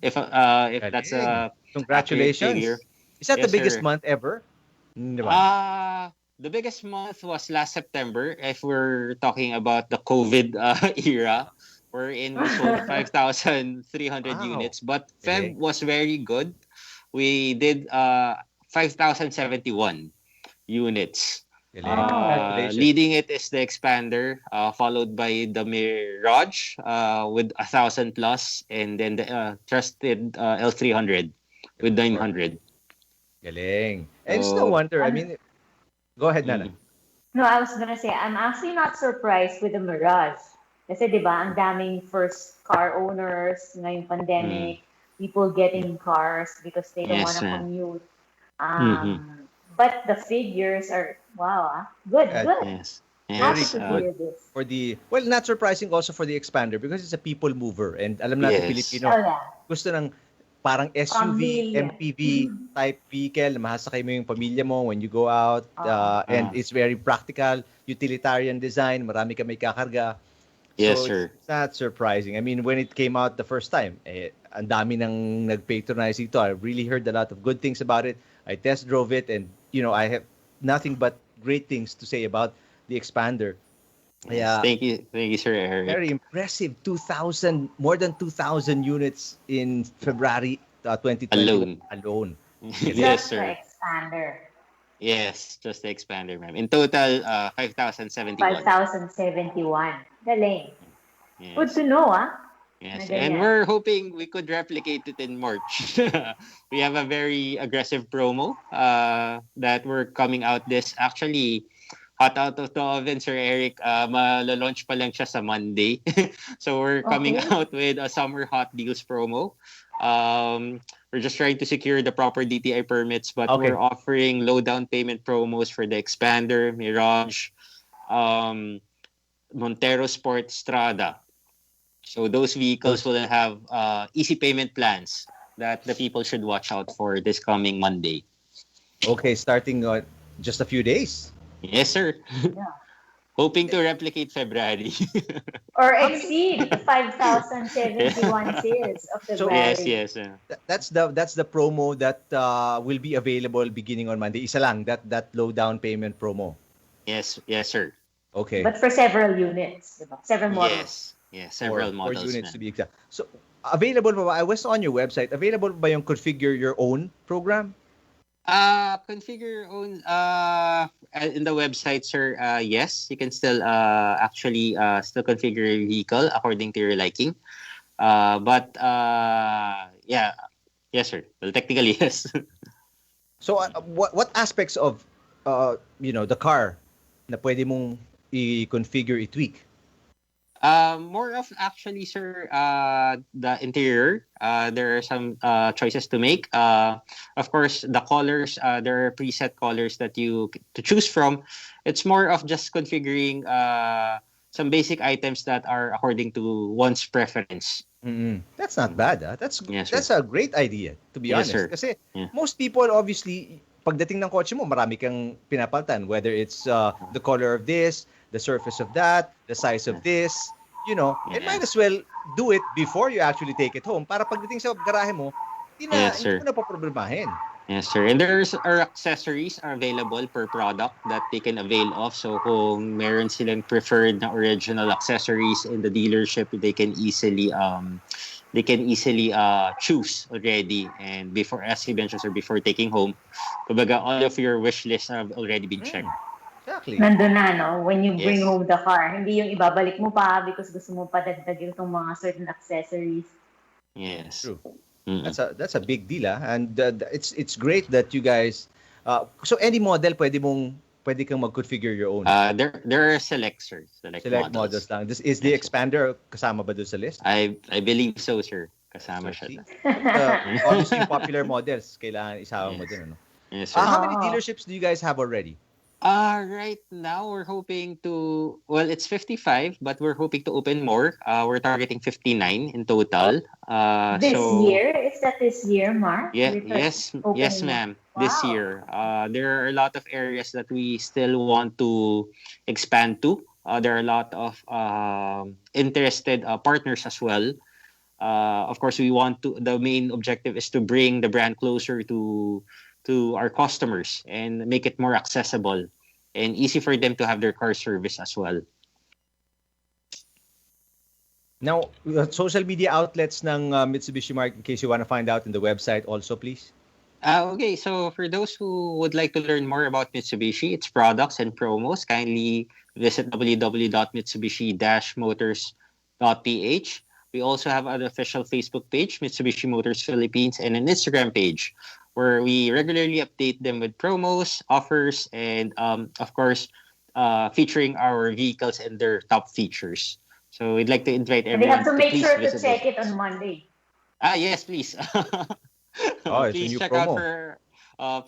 If that's a congratulations. figure. Is that Yes, the biggest sir. month ever? Diba? The biggest month was last September. If we're talking about the COVID era, wherein we sold 5,300 Wow. units. But Okay. Feb was very good. We did 5,071 units. Congratulations. Leading it is the Expander, followed by the Mirage with 1,000 plus, and then the trusted L300 with 900. Galing. And it's no wonder. I mean, go ahead, Nana. No, I was gonna say, I'm actually not surprised with the Mirage. Kasi di ba, ang daming first car owners ngayong pandemic, people getting cars because they don't want to commute. But the figures are, wow, good. Yes. Happy Yes. to hear this. For the, well, not surprising also for the Expander because it's a people mover. And alam natin, Yes. Filipino, Oh, yeah. gusto ng parang SUV, Pamilya. MPV type vehicle na mahasakay mo yung pamilya mo when you go out. And it's very practical, utilitarian design, marami ka may kakarga. Yes, So sir. it's not surprising. I mean, when it came out the first time, ang dami nang nag-patronize ito. I really heard a lot of good things about it. I test drove it and, I have nothing but great things to say about the Expander. Yes. Thank you, Sir Eric. Very impressive. More than 2,000 units in February 2020 alone. Yes, Just the sir. Expander. Yes, just the Expander, ma'am. In total, 5,071. 5,071. Galing. Yes. Good to know, Yes, Na and ganyan. we're hoping we could replicate it in March. We have a very aggressive promo that we're coming out this. Actually, hot out of the oven, Sir Eric. Malalaunch pa lang siya sa Monday. So we're coming out with a summer hot deals promo. We're just trying to secure the proper DTI permits, but we're offering low down payment promos for the Expander, Mirage, Montero Sport, Strada. So those vehicles will have easy payment plans that the people should watch out for this coming Monday. Okay, starting just a few days. Yes, sir. Yeah. Hoping to replicate February. Or exceed 5,071 sales of the Yes. That's the promo that will be available beginning on Monday. Isa lang, that low down payment promo. Yes, sir. Okay. But for several units, diba? Several models. Yes, several models. 4 units to be exact. So, available pa ba? I was on your website. Available pa ba yung configure your own program? Configure your own in the website, sir. Yes, you can still still configure your vehicle according to your liking. But yes, sir. Well, technically, yes. So, what aspects of the car na pwede mong i-configure, i-tweak? More of actually, sir, the interior. There are some choices to make. Of course, the colors. There are preset colors that you to choose from. It's more of just configuring some basic items that are according to one's preference. That's not bad. That's a great idea, to be honest. Sir. Kasi most people, obviously, pagdating ng kotse mo, marami kang pinapalitan. Whether it's the color of this, the surface of that, the size of this, and might as well do it before you actually take it home para pagdating sa garahe mo, hindi mo na paproblemahin. Yes, sir. And there's accessories are available per product that they can avail of. So kung meron silang preferred na original accessories in the dealership, they can easily choose already. And before, as you mentioned, sir, before taking home, kumbaga, all of your wish lists have already been checked. Exactly. Nandun na, no? When you bring home the car. Hindi yung ibabalik mo pa because gusto mo padagdagin itong mga certain accessories. Yes. True. That's a big deal, and it's great that you guys. So any model pwede kang mag-configure your own. There are select models lang. This is the Expander kasama ba doon sa list? I believe so, sir. Kasama siya. Obviously, popular models kailangan isama mo din, ano? Yes, sir. How many dealerships do you guys have already? Right now we're hoping to, well, it's 55, but we're hoping to open more. We're targeting 59 in total. This year? Is that this year, Mark? Yeah, yes, ma'am. This year, there are a lot of areas that we still want to expand to. There are a lot of interested partners as well. Of course, we want to. The main objective is to bring the brand closer to our customers and make it more accessible and easy for them to have their car service as well. Now, social media outlets ng Mitsubishi Mark, in case you want to find out in the website also, please. Okay, so for those who would like to learn more about Mitsubishi, its products and promos, kindly visit www.mitsubishi-motors.ph. We also have an official Facebook page, Mitsubishi Motors Philippines, and an Instagram page where we regularly update them with promos, offers, and of course, featuring our vehicles and their top features. So we'd like to invite everyone. They have to make sure to visit check it on Monday. Yes, please. It's Please a new check promo. out for.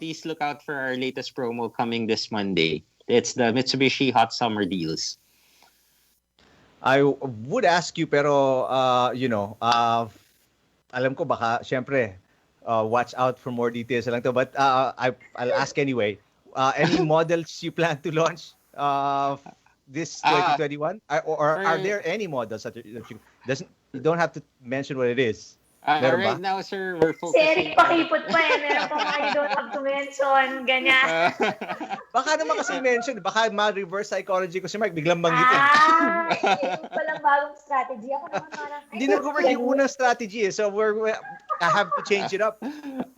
Please look out for our latest promo coming this Monday. It's the Mitsubishi Hot Summer Deals. I would ask you, pero alam ko baka, syempre, watch out for more details lang to. But I'll ask anyway. Any models you plan to launch this 2021? Or are there any models that you don't have to mention what it is? Right now, sir, we're focusing. Eric, pakipot pa eh. Meron pa mga you don't have to mention. Ganyan. Baka naman kasi mention. Baka ma-reverse psychology ko si Mark. Biglang banggitin. Yung palang bagong strategy. Ako naman parang... Hindi na ko yung unang strategy eh. So I have to change it up.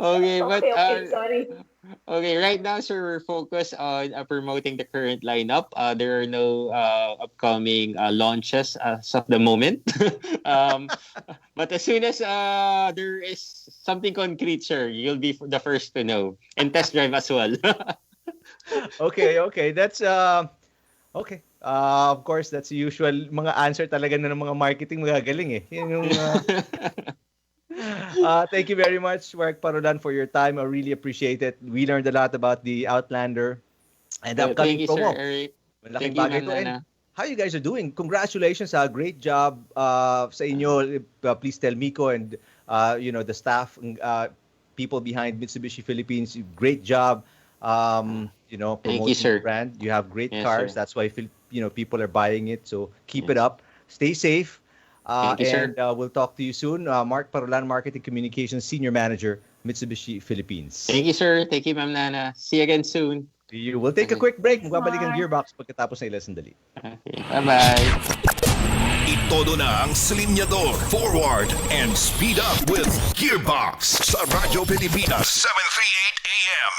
Okay, but... Okay, sorry. Okay, right now, sir, we're focused on promoting the current lineup. There are no upcoming launches as of the moment. But as soon as there is something concrete, sir, you'll be the first to know. And test drive as well. Okay. That's okay. Of course, that's the usual mga answer talaga na ng mga marketing magagaling eh. Yun yung thank you very much, Mark Parulan, for your time. I really appreciate it. We learned a lot about the Outlander and the upcoming thank you, promo. Sir Eric. Malaking Thank you, bagay Ma'am to. And Nana. how you guys are doing? Congratulations. Great job sa inyo. Please tell Miko and the staff, people behind Mitsubishi Philippines. Great job. Promoting sir. the brand. You have great Yes, cars. sir. That's why people are buying it. So keep it up. Stay safe. Thank you, sir. And we'll talk to you soon. Mark Parulan, Marketing Communications Senior Manager, Mitsubishi Philippines. Thank you, sir. Thank you, Ma'am Nana. See you again soon. We'll take a quick break. Magbabalik ang Gearbox pagkatapos ng ilang sandali. Okay. Bye-bye. Itodo na ang silinyador, forward, and speed up with Gearbox sa Radyo Pilipinas 738 AM.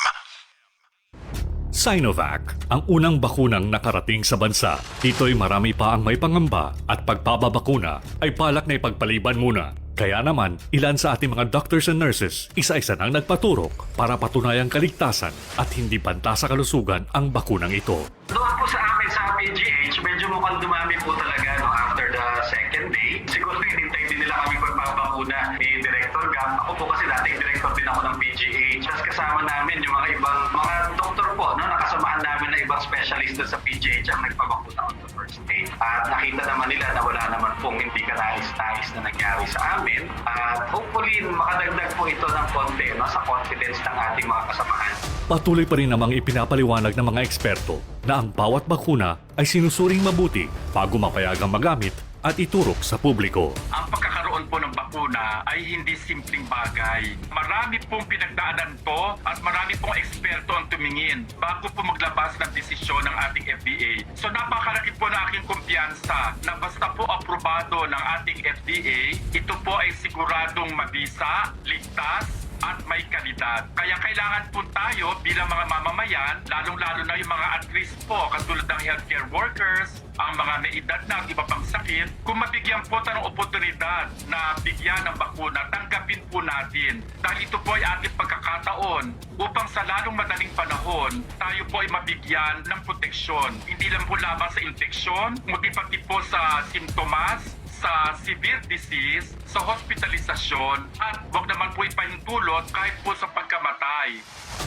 Sinovac, ang unang bakunang nakarating sa bansa. Ito'y marami pa ang may pangamba at pagpapabakuna ay balak na ipagpaliban muna. Kaya naman, ilan sa ating mga doctors and nurses, isa-isa nang nagpaturok para patunayang kaligtasan at hindi banta sa kalusugan ang bakunang ito. Doon po sa amin sa PGH, medyo mukhang dumami po talaga after the second day. Siguro hinintay din nila kami pagpapakuna ni Director Gap. Ako po kasi dating director din ako ng PGH. Tapos kasama namin yung mga ibang mga doktor po, nakasamahan namin na ibang specialist doon sa PGH ang nagpapakuna on the first day. At nakita naman nila na wala naman pong hindi kanais-nais na nangyari sa amin. At hopefully makadagdag po ito ng konti sa confidence ng ating mga kasamahan. Patuloy pa rin namang ipinapaliwanag ng mga eksperto na ang bawat bakuna ay sinusuring mabuti bago mapayagang magamit at iturok sa publiko. Ang pagkakaroon po ng bakuna ay hindi simpleng bagay. Marami pong pinagdaanan to at marami pong eksperto ang tumingin bago po maglabas ng desisyon ng ating FDA. So napakalaki po na aking kumpiyansa na basta po aprobado ng ating FDA, ito po ay siguradong mabisa, ligtas, at may kalidad. Kaya kailangan po tayo bilang mga mamamayan, lalong-lalo na yung mga at-risk po, katulad ng healthcare workers, ang mga may edad na ang iba pang sakit, kung mabigyan po tayo ng oportunidad na bigyan ng bakuna, tanggapin po natin. Dahil ito po ay ating pagkakataon upang sa lalong madaling panahon, tayo po ay mabigyan ng proteksyon. Hindi lang po lamang sa infeksyon, kundi pati po sa simptomas, sa severe disease, sa hospitalisasyon, at wag naman po ipahintulot kahit po sa pagkamatay.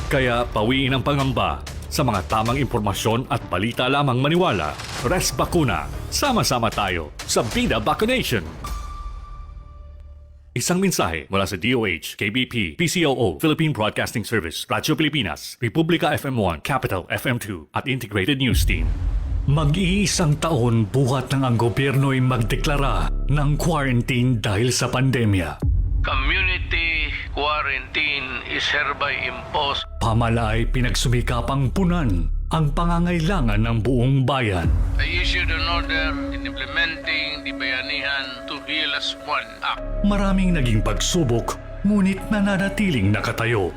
Kaya pawiin ang pangamba, Sa mga tamang impormasyon at balita lamang maniwala, Res Bakuna. Sama-sama tayo sa Bida Vaccination. Isang mensahe mula sa DOH, KBP, PCOO, Philippine Broadcasting Service, Radyo Pilipinas, Republika FM1, Capital FM2 at Integrated News Team. Mag-iisang taon buhat ng ang gobyerno'y magdeklara ng quarantine dahil sa pandemya. Community quarantine is hereby imposed. Pamala ay pinagsumikapang punan ang pangangailangan ng buong bayan. I issued an order in implementing the Bayanihan to Heal as One Act. Maraming naging pagsubok, ngunit nananatiling nakatayo.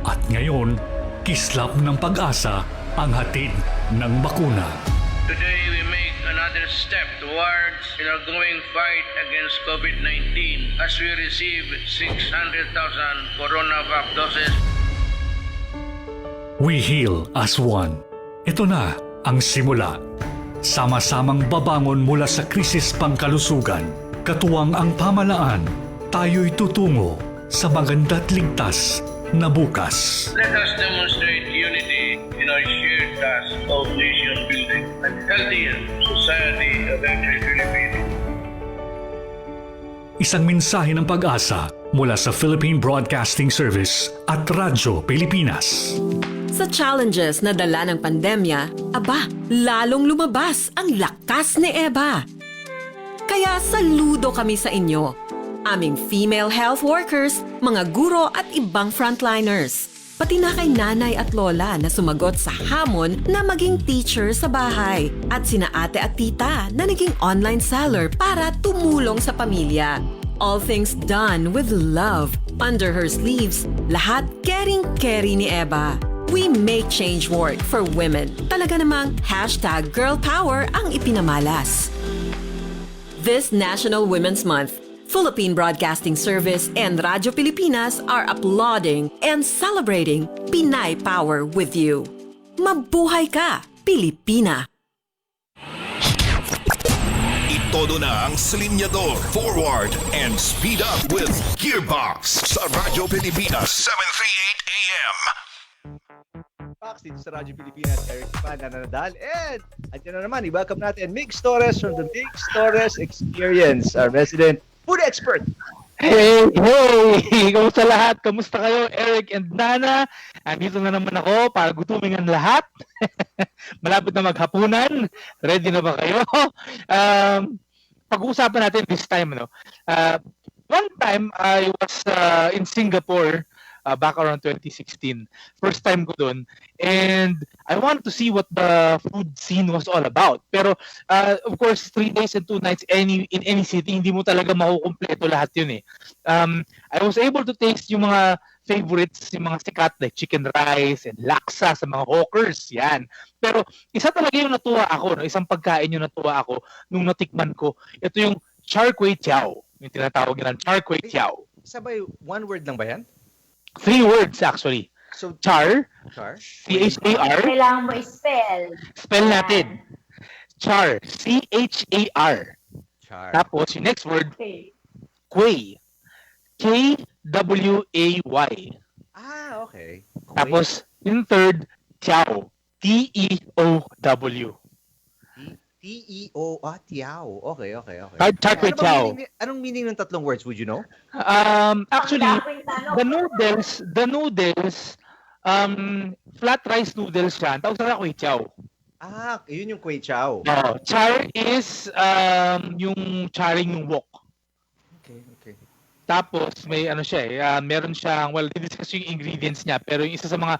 At ngayon, kislap ng pag-asa ang hatid ng bakuna. Today we make another step towards in our ongoing fight against COVID-19 as we receive 600,000 CoronaVac doses. We heal as one. Ito na ang simula. Sama-samang babangon mula sa krisis pangkalusugan. Katuwang ang pamalaan, tayo'y tutungo sa maganda't ligtas na bukas. Let us demonstrate unity in our shared task of nation building and healthier society of every Filipino. Isang mensahe ng pag-asa mula sa Philippine Broadcasting Service at Radyo Pilipinas. Sa challenges na dala ng pandemya, lalong lumabas ang lakas ni Eva. Kaya saludo kami sa inyo, aming female health workers, mga guro at ibang frontliners. Pati na kay nanay at lola na sumagot sa hamon na maging teacher sa bahay. At sina ate at tita na naging online seller para tumulong sa pamilya. All things done with love. Under her sleeves, lahat caring-carry ni Eva. We make change work for women. Talaga namang #girlpower ang ipinamalas. This National Women's Month, Philippine Broadcasting Service and Radyo Pilipinas are applauding and celebrating Pinay Power with you. Mabuhay ka, Pilipina! Itodo na ang silinyador, forward, and speed up with GearBox sa Radyo Pilipinas, 738 AM. Box dito sa Radyo Pilipinas, Eric Nadal, and andyan na naman, i-welcome natin Migs Torres from the Migs Torres Experience, our resident food expert. Hey! Kamusta lahat? Kamusta kayo, Eric and Nana? Andito na naman ako para gutumin ang lahat. Malapit na maghapunan. Ready na ba kayo? Pag-uusapan natin this time, no? One time, I was in Singapore back around 2016. First time ko dun. And I wanted to see what the food scene was all about. Pero, of course, 3 days and 2 nights in any city, hindi mo talaga makukumpleto lahat yun eh. I was able to taste yung mga favorites, yung mga sikat like chicken rice and laksa sa mga hawkers. Yan. Pero, isa talaga yung natuwa ako, no? Isang pagkain yung natuwa ako nung natikman ko. Ito yung Char Kway Teow. Yung tinatawag nila, Char Kway Teow. Sabay, one word lang ba yan? 3 words actually. So, Char, C-H-A-R. Kailangan mo i-spell. Spell natin. Char, C-H-A-R. Char. Tapos, yung next word, Okay. Kway. K-W-A-Y. Okay. Tapos, yung third, Teow. T-E-O-W. T-E-O, Teow. Okay. Char Kway Teow. Anong meaning ng tatlong words, would you know? Actually, the noodles, flat rice noodles siya. Tawag sa Kway Teow. Yun yung Kway Teow. Char is yung charing yung wok. Okay. Tapos may ano siya meron siyang, well, di-discuss yung ingredients niya, pero yung isa sa mga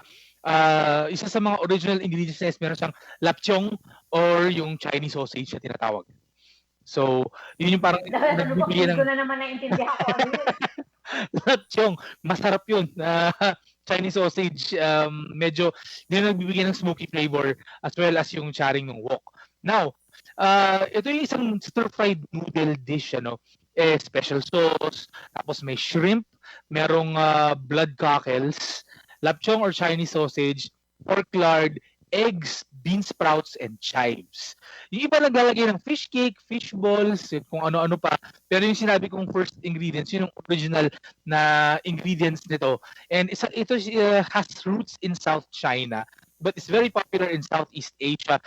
original ingredients niya is meron siyang lapchong or yung Chinese sausage na tinatawag. So, yun yung parang nagbibigay ng... Ko na naman naintindihan ko ano yun. Lapchong, masarap yun. Chinese sausage, medyo yun nagbibigay ng smoky flavor as well as yung charing ng wok. Now, ito yung isang stir-fried noodle dish, special sauce, tapos may shrimp, merong blood cockles, lapchong or Chinese sausage, pork lard, eggs, bean sprouts, and chives. Yung iba naglalagay ng fish cake, fish balls, kung ano-ano pa. Pero yung sinabi kong first ingredients, yun yung original na ingredients nito. And ito has roots in South China. but it's very popular in Southeast Asia,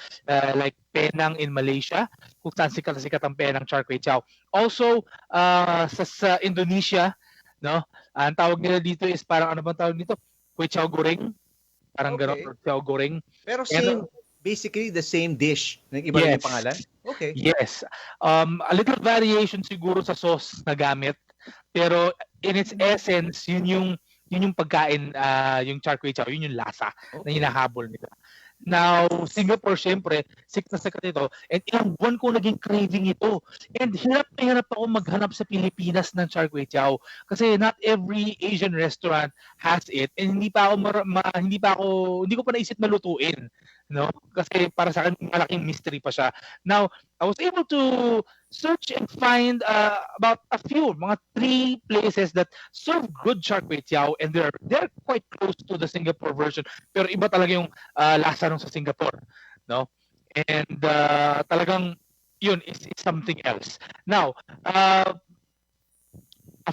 like Penang in Malaysia, kung saan sikat na sikat ang Penang Char Kway Teow. Also, sa Indonesia, no? Ang tawag nila dito is parang ano bang tawag dito? Kway Teow goreng. Parang Okay. gano'n, Teow goreng. Pero basically the same dish. Iba lang yung pangalan? Okay. Yes. A little variation siguro sa sauce na gamit. Pero in its essence, yun yung pagkain, yung Char Kway Teow, yun yung lasa na hinahabol nila. Now, Singapore, syempre, sikat na sikat ito. And ilang buwan ko naging craving ito. And hirap na hirap ako maghanap sa Pilipinas ng Char Kway Teow. Kasi not every Asian restaurant has it. And hindi ko pa naisip na lutuin. No? Kasi para sa akin, malaking mystery pa siya. Now, I was able to search and find about mga 3 places that serve good Char Kway Teow, and they're quite close to the Singapore version. Pero iba talaga yung lasa nung sa Singapore, no? And talagang yun is something else. Now, a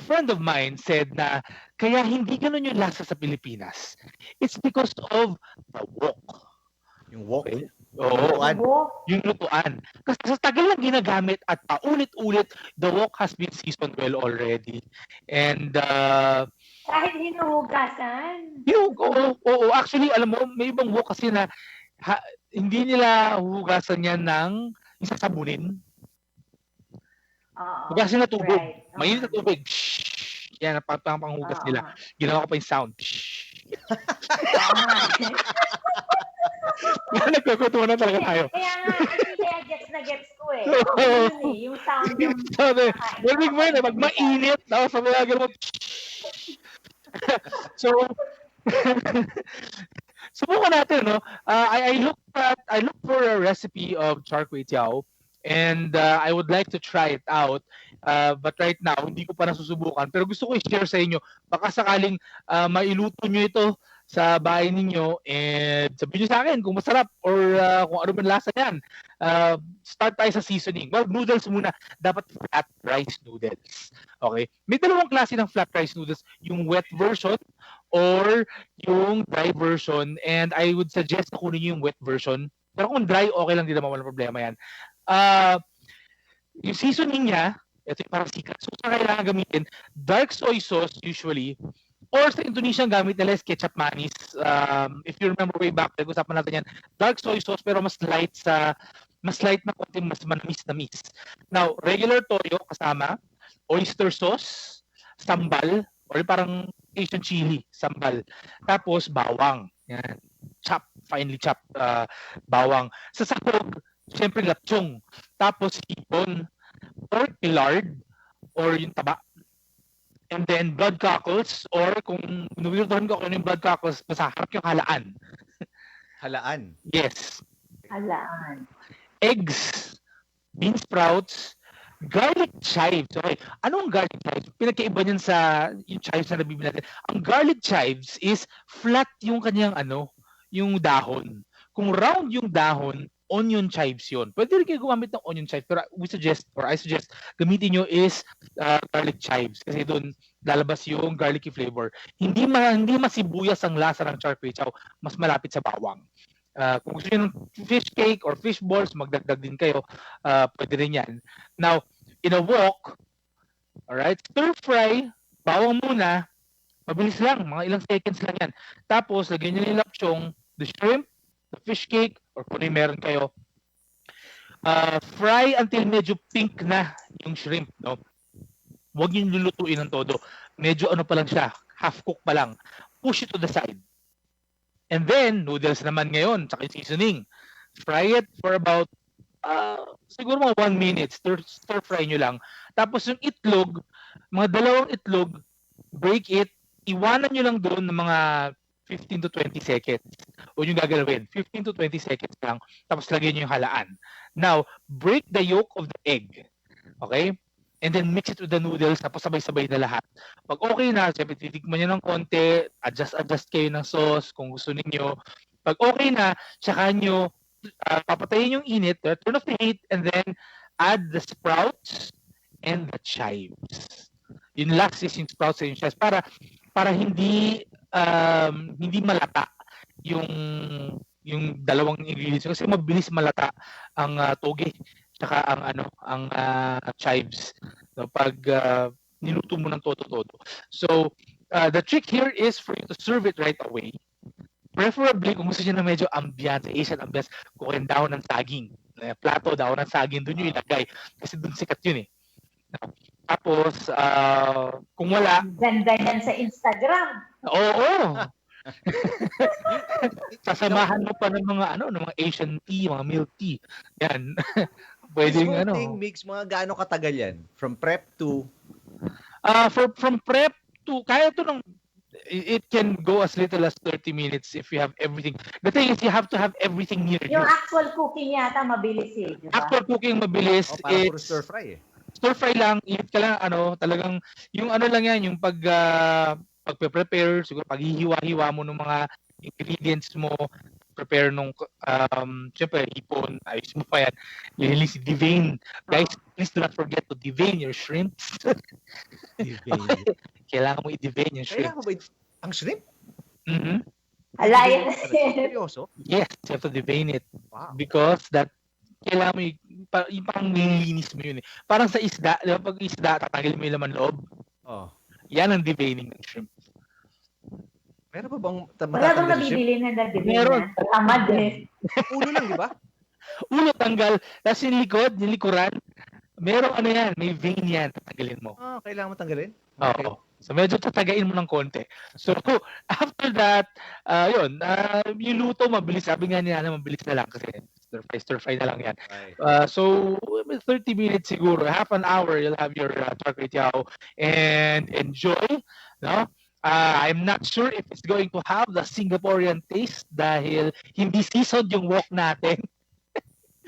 friend of mine said na kaya hindi ganun yung lasa sa Pilipinas. It's because of the wok. Yung wok? Okay. Oo, yung lutuan. Kasi sa tagal lang ginagamit at paulit-ulit, the wok has been seasoned well already. And kahit hinuhugasan. Oo, actually, alam mo, may ibang wok kasi na hindi nila hugasan yan ng isasabunin. Hugasan na tubig. Right. Mainit na tubig. Yan, panghugas nila. Ginawa ko pa yung sound. Nagkakutuwa na talaga tayo. Kaya gets na gets ko eh. Yung sound yung... Narinig mo yun, pag mainit, tapos sa mga mo. So, subukan natin, no? I look for a recipe of Char Kway Teow, and I would like to try it out. But right now, hindi ko pa nasusubukan. Pero gusto ko i-share sa inyo. Baka sakaling mailuto nyo ito sa bahay ninyo, and sabihin nyo sa akin kung masarap or kung ano man lasa yan. Start tayo sa seasoning. Well, noodles muna. Dapat flat rice noodles. Okay? May dalawang klase ng flat rice noodles. Yung wet version or yung dry version. And I would suggest na kunin nyo yung wet version. Pero kung dry, okay lang din naman. Walang problema yan. Yung seasoning niya, ito yung parang secret. So, sa kailangan gamitin, dark soy sauce usually, or sa Indonesian gamit nila is ketchup manis. If you remember way back, nag-usapan natin yan. Dark soy sauce pero mas light na konting mas manamis-namis. Now, regular toyo kasama, oyster sauce, sambal, or parang Asian chili, sambal. Tapos bawang. Yan. Finely chopped bawang. Sa sahog, siyempre lapchong. Tapos hipon, or lard, or yung taba. And then blood cockles, or kung nuwirdohan ko kung yung blood cockles, masaharap yung halaan. Halaan? Yes. Halaan. Eggs, bean sprouts, garlic chives. Okay, anong garlic chives? Pinagkaiba niyan sa yung chives na nabibili natin. Ang garlic chives is flat yung kanyang yung dahon. Kung round yung dahon, onion chives yun. Pwede rin kayo gumamit ng onion chives, pero I suggest gamitin nyo is garlic chives kasi doon lalabas yung garlicky flavor. Hindi masibuyas ang lasa ng Char Kway Teow, mas malapit sa bawang. Kung gusto nyo ng fish cake or fish balls, magdagdag din kayo, pwede rin yan. Now, in a wok, alright, stir fry, bawang muna, mabilis lang, mga ilang seconds lang yan. Tapos, lagyan nyo yung lapchong, the shrimp, the fish cake, or kung ano meron kayo. Fry until medyo pink na yung shrimp, no? Huwag yung lulutuin ng todo. Medyo pa lang siya, half cook pa lang. Push it to the side. And then, noodles naman ngayon, tsaka yung seasoning. Fry it for about, siguro mga 1 minute. Stir fry nyo lang. Tapos yung itlog, mga 2 itlog, break it, iwanan nyo lang doon ng mga 15 to 20 seconds. O yung gagalawin, 15 to 20 seconds lang. Tapos lagyan nyo yung halaan. Now, break the yolk of the egg. Okay? And then mix it with the noodles. Tapos sabay-sabay na lahat. Pag okay na, siyempre titikman nyo ng konti. Adjust kayo ng sauce kung gusto niyo. Pag okay na, tsaka nyo papatayin yung init. Turn off the heat. And then add the sprouts and the chives. Yung last is yung sprouts and yung chives. Para hindi malata yung yung dalawang ingredients kasi mabilis malata ang toge tsaka ang chives, no, pag niluto mo ng todo-todo. So the trick here is for you to serve it right away. Preferably kung gusto niyo na medyo ambiance, Asian ambiance, kukuhin daon ng saging. Plato daon ng saging, doon yung ilagay kasi doon sikat yun eh. Tapos kung wala, ganda yan sa Instagram. Oo. Sasamahan mo pa ng mga ng mga Asian tea, mga milk tea. Yan. Pwedeng Mix, mga gaano katagal yan? From prep to from prep to kaya to ng it can go as little as 30 minutes if you have everything. The thing is you have to have everything near you. Yung actual cooking yata mabilis eh, di ba? Actual cooking mabilis. Parang puro stir fry eh. Stir fry lang, init ka lang, talagang yung lang yan, yung pagpe-prepare, siguro paghihiwa-hiwa mo ng mga ingredients mo, prepare nung syempre hipon, ayos mo pa yan. Yung devein. Guys, please do not forget to devein your shrimps. Devein. Kailangan mo i-devein yung shrimp. Kailangan mo ba ang shrimp? Mm-hmm. Alaya. Seryoso? Yes, you have to devein it. Wow. Because that kailangan mo yung parang nililinis mo yun eh. Parang sa isda, di ba pag isda, tatanggalin mo yung laman loob. Oh. Yan ang deveining ng shrimp. Meron pa bang wala bang nabibili na devein? Meron. Tamad eh. Ulo lang, di ba? Ulo tanggal. Tapos yung likod, yung likuran, merong yan, may vein yan, tatanggalin mo. Kailangan mo tanggalin? Oo. So medyo tatagain mo ng konti. So after that, yung luto mabilis. Sabi nga niya mabilis na lang kasi stir fry na lang yan. Right. So 30 minutes siguro, half an hour, you'll have your Char Kway Teow and enjoy. No? I'm not sure if it's going to have the Singaporean taste dahil hindi seasoned yung wok natin.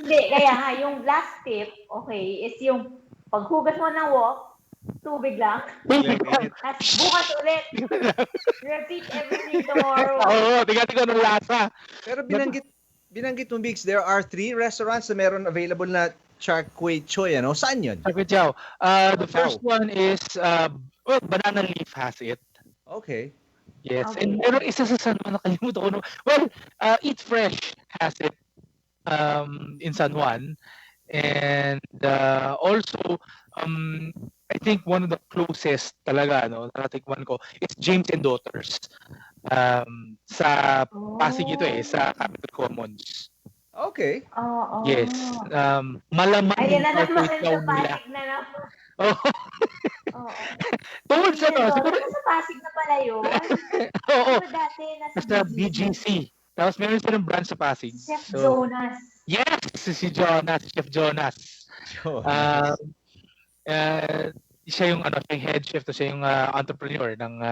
Hindi, kaya yung last tip, okay, is yung paghugas mo ng wok, tubig lang. Tapos bukas ulit. Repeat everything tomorrow. Oo, tiga-tiga ng lasa. Pero binanggit mo, Migs, there are 3 restaurants na meron available na Char Kway Teow, Saan yun? Char Kway Teow. The first one is, Banana Leaf has it. Okay. Yes. Okay. And meron isa sa San Juan, nakalimutan ko. Well, Eat Fresh has it in San Juan. And also, I think one of the closest talaga, nakatikman ko, is James and Daughters. Sa Pasig ito sa Capital Commons. Okay. Yes. Malamang ayun na naman sa Pasig na naman. Tungkol sa siguro sa Pasig na pala yun. Oo. Dati nasa BGC. Tapos meron silang branch sa Pasig. Chef Jonas. Yes! Si Chef Jonas. Siya yung head chef, to siya yung entrepreneur ng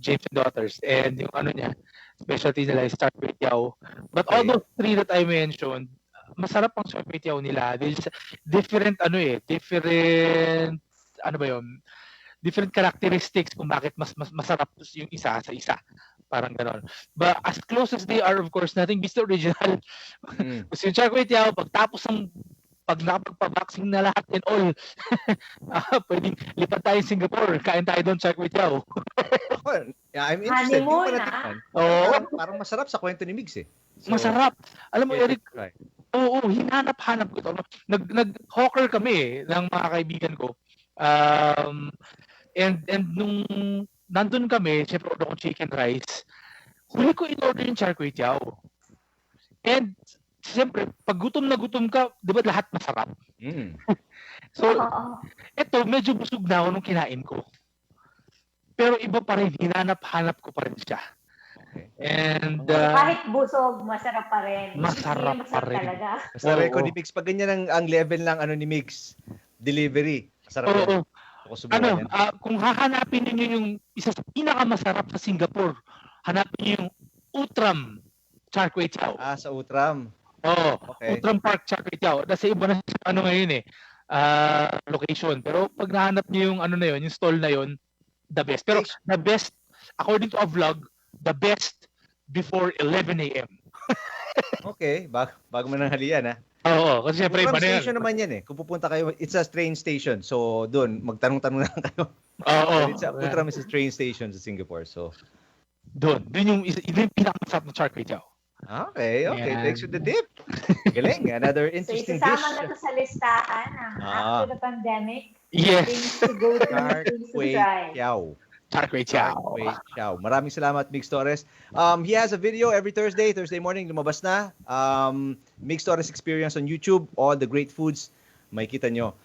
James and Daughters. And yung niya, specialty nila is Char Kway Teow. But all those 3 that I mentioned, masarap ang Char Kway Teow nila. There's different different characteristics kung bakit mas masarap yung isa sa isa. Parang ganon. But as close as they are, of course, nothing beats the original. Kasi yung Char Kway Teow, pag nakapagpa-boxing na lahat and all, pwedeng lipat tayo sa Singapore, kain tayo doon Char Kway Teow. Yeah, I'm interested. Honeymoon, Parang masarap sa kwento ni Migs eh. So, masarap. Alam mo, Eric, right. Oo, hinanap-hanap ko ito. Nag-hawker kami ng mga kaibigan ko. And nung nandun kami, syempre order ko chicken rice, huli ko in-order yung Char Kway Teow. And siyempre, pag gutom na gutom ka, di ba lahat masarap? So, eto, medyo busog na ako nung kinain ko. Pero iba pa rin, hinanap-hanap ko pa rin siya. And kahit busog, masarap pa rin. Masarap pa rin. Talaga. Sa record ni Migs, pag ganyan ang level ng ni Migs, delivery, masarap yan. Kung hahanapin niyo yung isa sa pinakamasarap sa Singapore, hanapin niyo yung Utram Char Kway Teow. Sa Utram. Oo, okay. Utram Park Char Kway Teow. Kasi iba na ngayon location. Pero pag nahanap niyo yung yung stall na yun, the best. Pero the best, according to a vlog, the best before 11 a.m. Okay, bago mo nang halian Oo, kasi syempre iba na yan. Station naman yan Kung pupunta kayo, it's a train station. So doon, magtanong-tanong lang kayo. Oo. Utram is a train station sa Singapore. So doon yung pinakamasarap na Char Kway Teow. Okay. Yan. Thanks for the tip. Galing. Another So interesting isasama dish. na to sa listahan after the pandemic. Yes. Things to go to, Char things to Kway try. Teow. Char Kway Teow. Maraming salamat, Migs Torres. He has a video every Thursday morning, lumabas na. Migs Torres Experience on YouTube, all the great foods, makikita nyo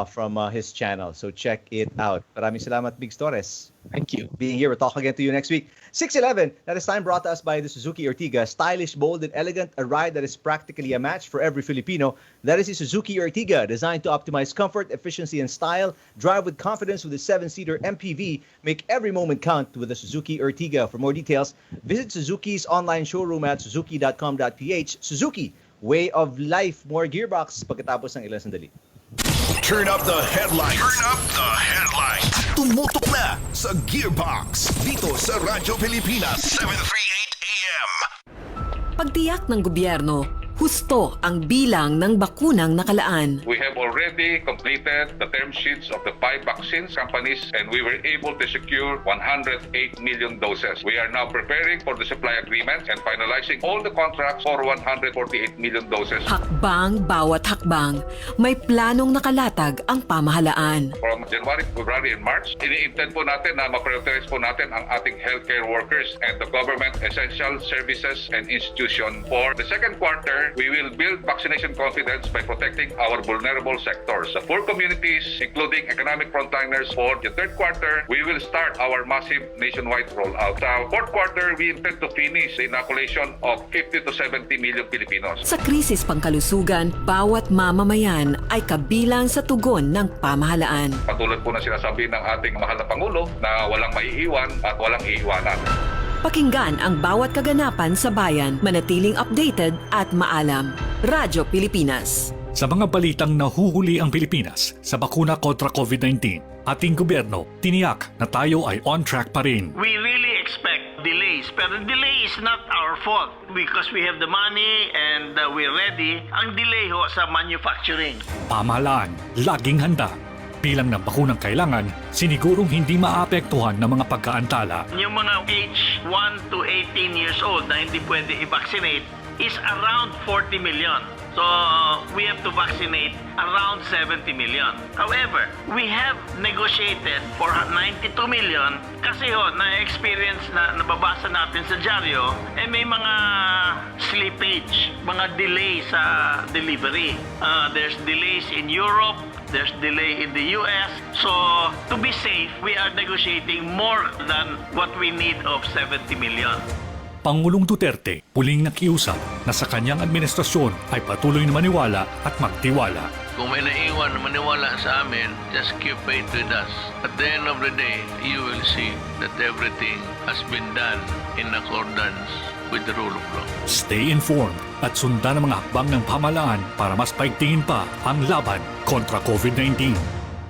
from his channel. So check it out. Maraming salamat, Migs Torres. Thank you. Being here. We'll talk again to you next week. 6:11. That is time brought to us by the Suzuki Ertiga. Stylish, bold, and elegant. A ride that is practically a match for every Filipino. That is the Suzuki Ertiga, designed to optimize comfort, efficiency, and style. Drive with confidence with the 7-seater MPV. Make every moment count with the Suzuki Ertiga. For more details, visit Suzuki's online showroom at suzuki.com.ph. Suzuki, way of life. More Gearbox pagkatapos ng ilang sandali. Turn up the headlights. Tumutok na sa Gearbox dito sa Radyo Pilipinas 738 AM. Pagtiyak ng gobyerno, husto ang bilang ng bakunang nakalaan. We have already completed the term sheets of the 5 vaccines companies and we were able to secure 108 million doses. We are now preparing for the supply agreements and finalizing all the contracts for 148 million doses. Hakbang bawat hakbang, may planong nakalatag ang pamahalaan. From January, February, and March, ini-intend po natin na ma-prioritize po natin ang ating healthcare workers and the government essential services and institution. For the second quarter, we will build vaccination confidence by protecting our vulnerable sectors, the poor communities, including economic frontliners. For the third quarter, we will start our massive nationwide rollout. Sa fourth quarter, we intend to finish the inoculation of 50 to 70 million Filipinos. Sa krisis pangkalusugan, bawat mamamayan ay kabilang sa tugon ng pamahalaan. Patulad po na sinasabi ng ating mahal na Pangulo na walang maiiwan at walang iiwanan. Pakinggan ang bawat kaganapan sa bayan, manatiling updated at maalam. Radyo Pilipinas. Sa mga balitang nahuhuli ang Pilipinas sa bakuna kontra COVID-19, ating gobyerno tiniyak na tayo ay on track pa rin. We really expect delays, pero delay is not our fault because we have the money and we're ready. Ang delay ho sa manufacturing. Pamahalaan, laging handa. Bilang ng bakunang kailangan, sinigurong hindi maapektuhan ng mga pagkaantala. Yung mga age 1 to 18 years old na hindi pwede i-vaccinate is around 40 million. So, we have to vaccinate around 70 million. However, we have negotiated for 92 million kasi na-experience na nababasa natin sa dyaryo, may mga slippage, mga delay sa delivery. There's delays in Europe, there's delay in the US. So, to be safe, we are negotiating more than what we need of 70 million. Pangulong Duterte puling nakiusap na sa kanyang administrasyon ay patuloy na maniwala at magtiwala. Kung may naiwan na maniwala sa amin, just keep faith with us. At the end of the day, you will see that everything has been done in accordance with the rule of law. Stay informed at sundan ang mga hakbang ng pamahalaan para mas paigtingin pa ang laban kontra COVID-19.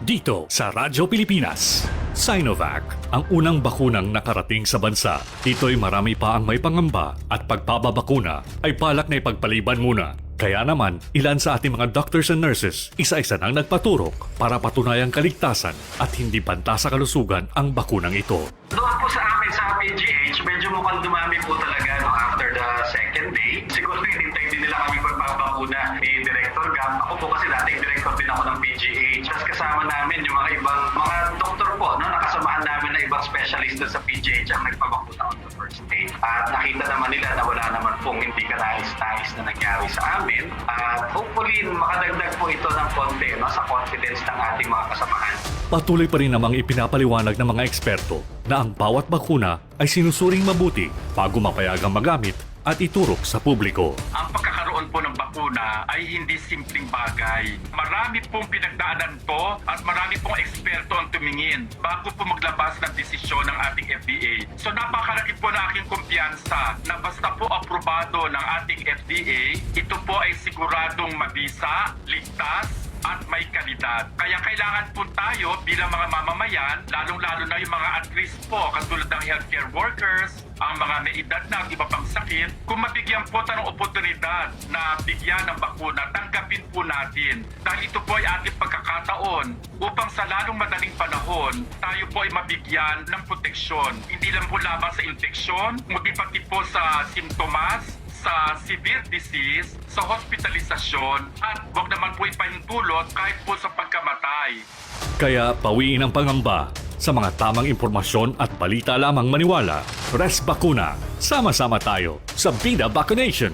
Dito sa Radyo Pilipinas. Sinovac, ang unang bakunang nakarating sa bansa. Dito'y marami pa ang may pangamba at pagpapabakuna ay balak na ipagpaliban muna. Kaya naman, ilan sa ating mga doctors and nurses, isa-isa nang nagpaturok para patunayang kaligtasan at hindi banta sa kalusugan ang bakunang ito. Doon po sa amin sa PGH, medyo mukhang dumami po talaga after the second day. Siguro hinintay din nila kami pagpapakuna ni Director Gap. Ako po kasi dating director din ako ng PGH. Tapos kasama namin yung mga ibang mga doktor po, nakasamahan namin na ibang specialist sa PGH ang nagpapakuna on the first day. At nakita naman nila na wala naman pong hindi kanais-nais na nangyari sa amin. At hopefully makadagdag po ito ng konti sa confidence ng ating mga kasamahan. Patuloy pa rin namang ipinapaliwanag ng mga eksperto na ang bawat bakuna ay sinusuring mabuti bago mapayagang magamit at iturok sa publiko. Ang pagkakaroon po ng bakuna ay hindi simpleng bagay. Marami pong pinagdaanan to at marami pong eksperto ang tumingin bago po maglabas ng desisyon ng ating FDA. So napakalaki po na aking kumpiyansa na basta po aprobado ng ating FDA, ito po ay siguradong mabisa, ligtas, at may kalidad. Kaya kailangan po tayo bilang mga mamamayan, lalong-lalo na yung mga at risk po, katulad ng healthcare workers, ang mga may edad na ang iba pang sakit, kung mabigyan po tayo ng oportunidad na bigyan ng bakuna, tanggapin po natin. Dahil ito po ay ating pagkakataon upang sa lalong madaling panahon, tayo po ay mabigyan ng proteksyon. Hindi lang po lamang sa infeksyon, kundi pati po sa simptomas, sa severe disease, sa hospitalisasyon, at wag naman po ipahintulot kahit po sa pagkamatay. Kaya pawiin ang pangamba. Sa mga tamang impormasyon at balita lamang maniwala. Res Bakuna. Sama-sama tayo sa Bida Vaccination.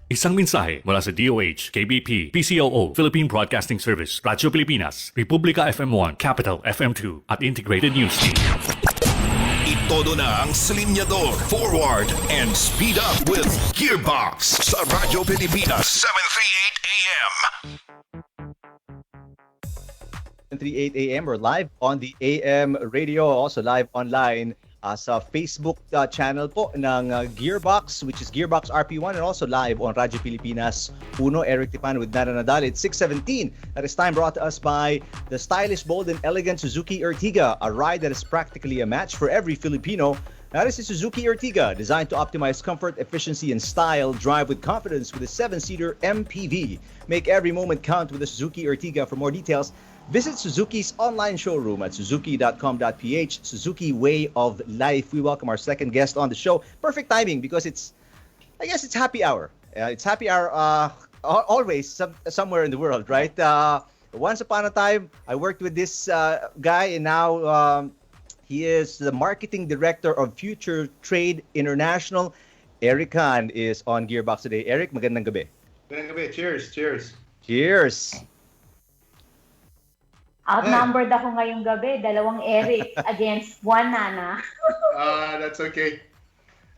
Isang mensahe mula sa DOH, KBP, PCOO, Philippine Broadcasting Service, Radyo Pilipinas, Republika FM1, Capital FM2, at Integrated News Team. Itodo na ang slinyador, forward, and speed up with Gearbox sa Radyo Pilipinas, 738 AM. 7:38 AM. We're live on the AM radio, also live online sa Facebook channel po ng Gearbox, which is Gearbox RP1, and also live on Radyo Pilipinas Uno. Eric Tipan with Nana Nadal. It's 6:17. That is time brought to us by the stylish, bold, and elegant Suzuki Ertiga, a ride that is practically a match for every Filipino. That is the Suzuki Ertiga, designed to optimize comfort, efficiency, and style. Drive with confidence with a 7-seater MPV. Make every moment count with the Suzuki Ertiga. For more details, visit Suzuki's online showroom at suzuki.com.ph. Suzuki Way of Life. We welcome our second guest on the show. Perfect timing because I guess it's happy hour. It's happy hour always somewhere in the world, right? Once upon a time, I worked with this guy, and now he is the marketing director of Future Trade International. Eric Kahn is on Gearbox today. Eric, magandang gabi. Magandang gabi. Cheers, cheers. Cheers. Outnumbered ako ngayong gabi. 2 Eric against 1 Nana. That's okay.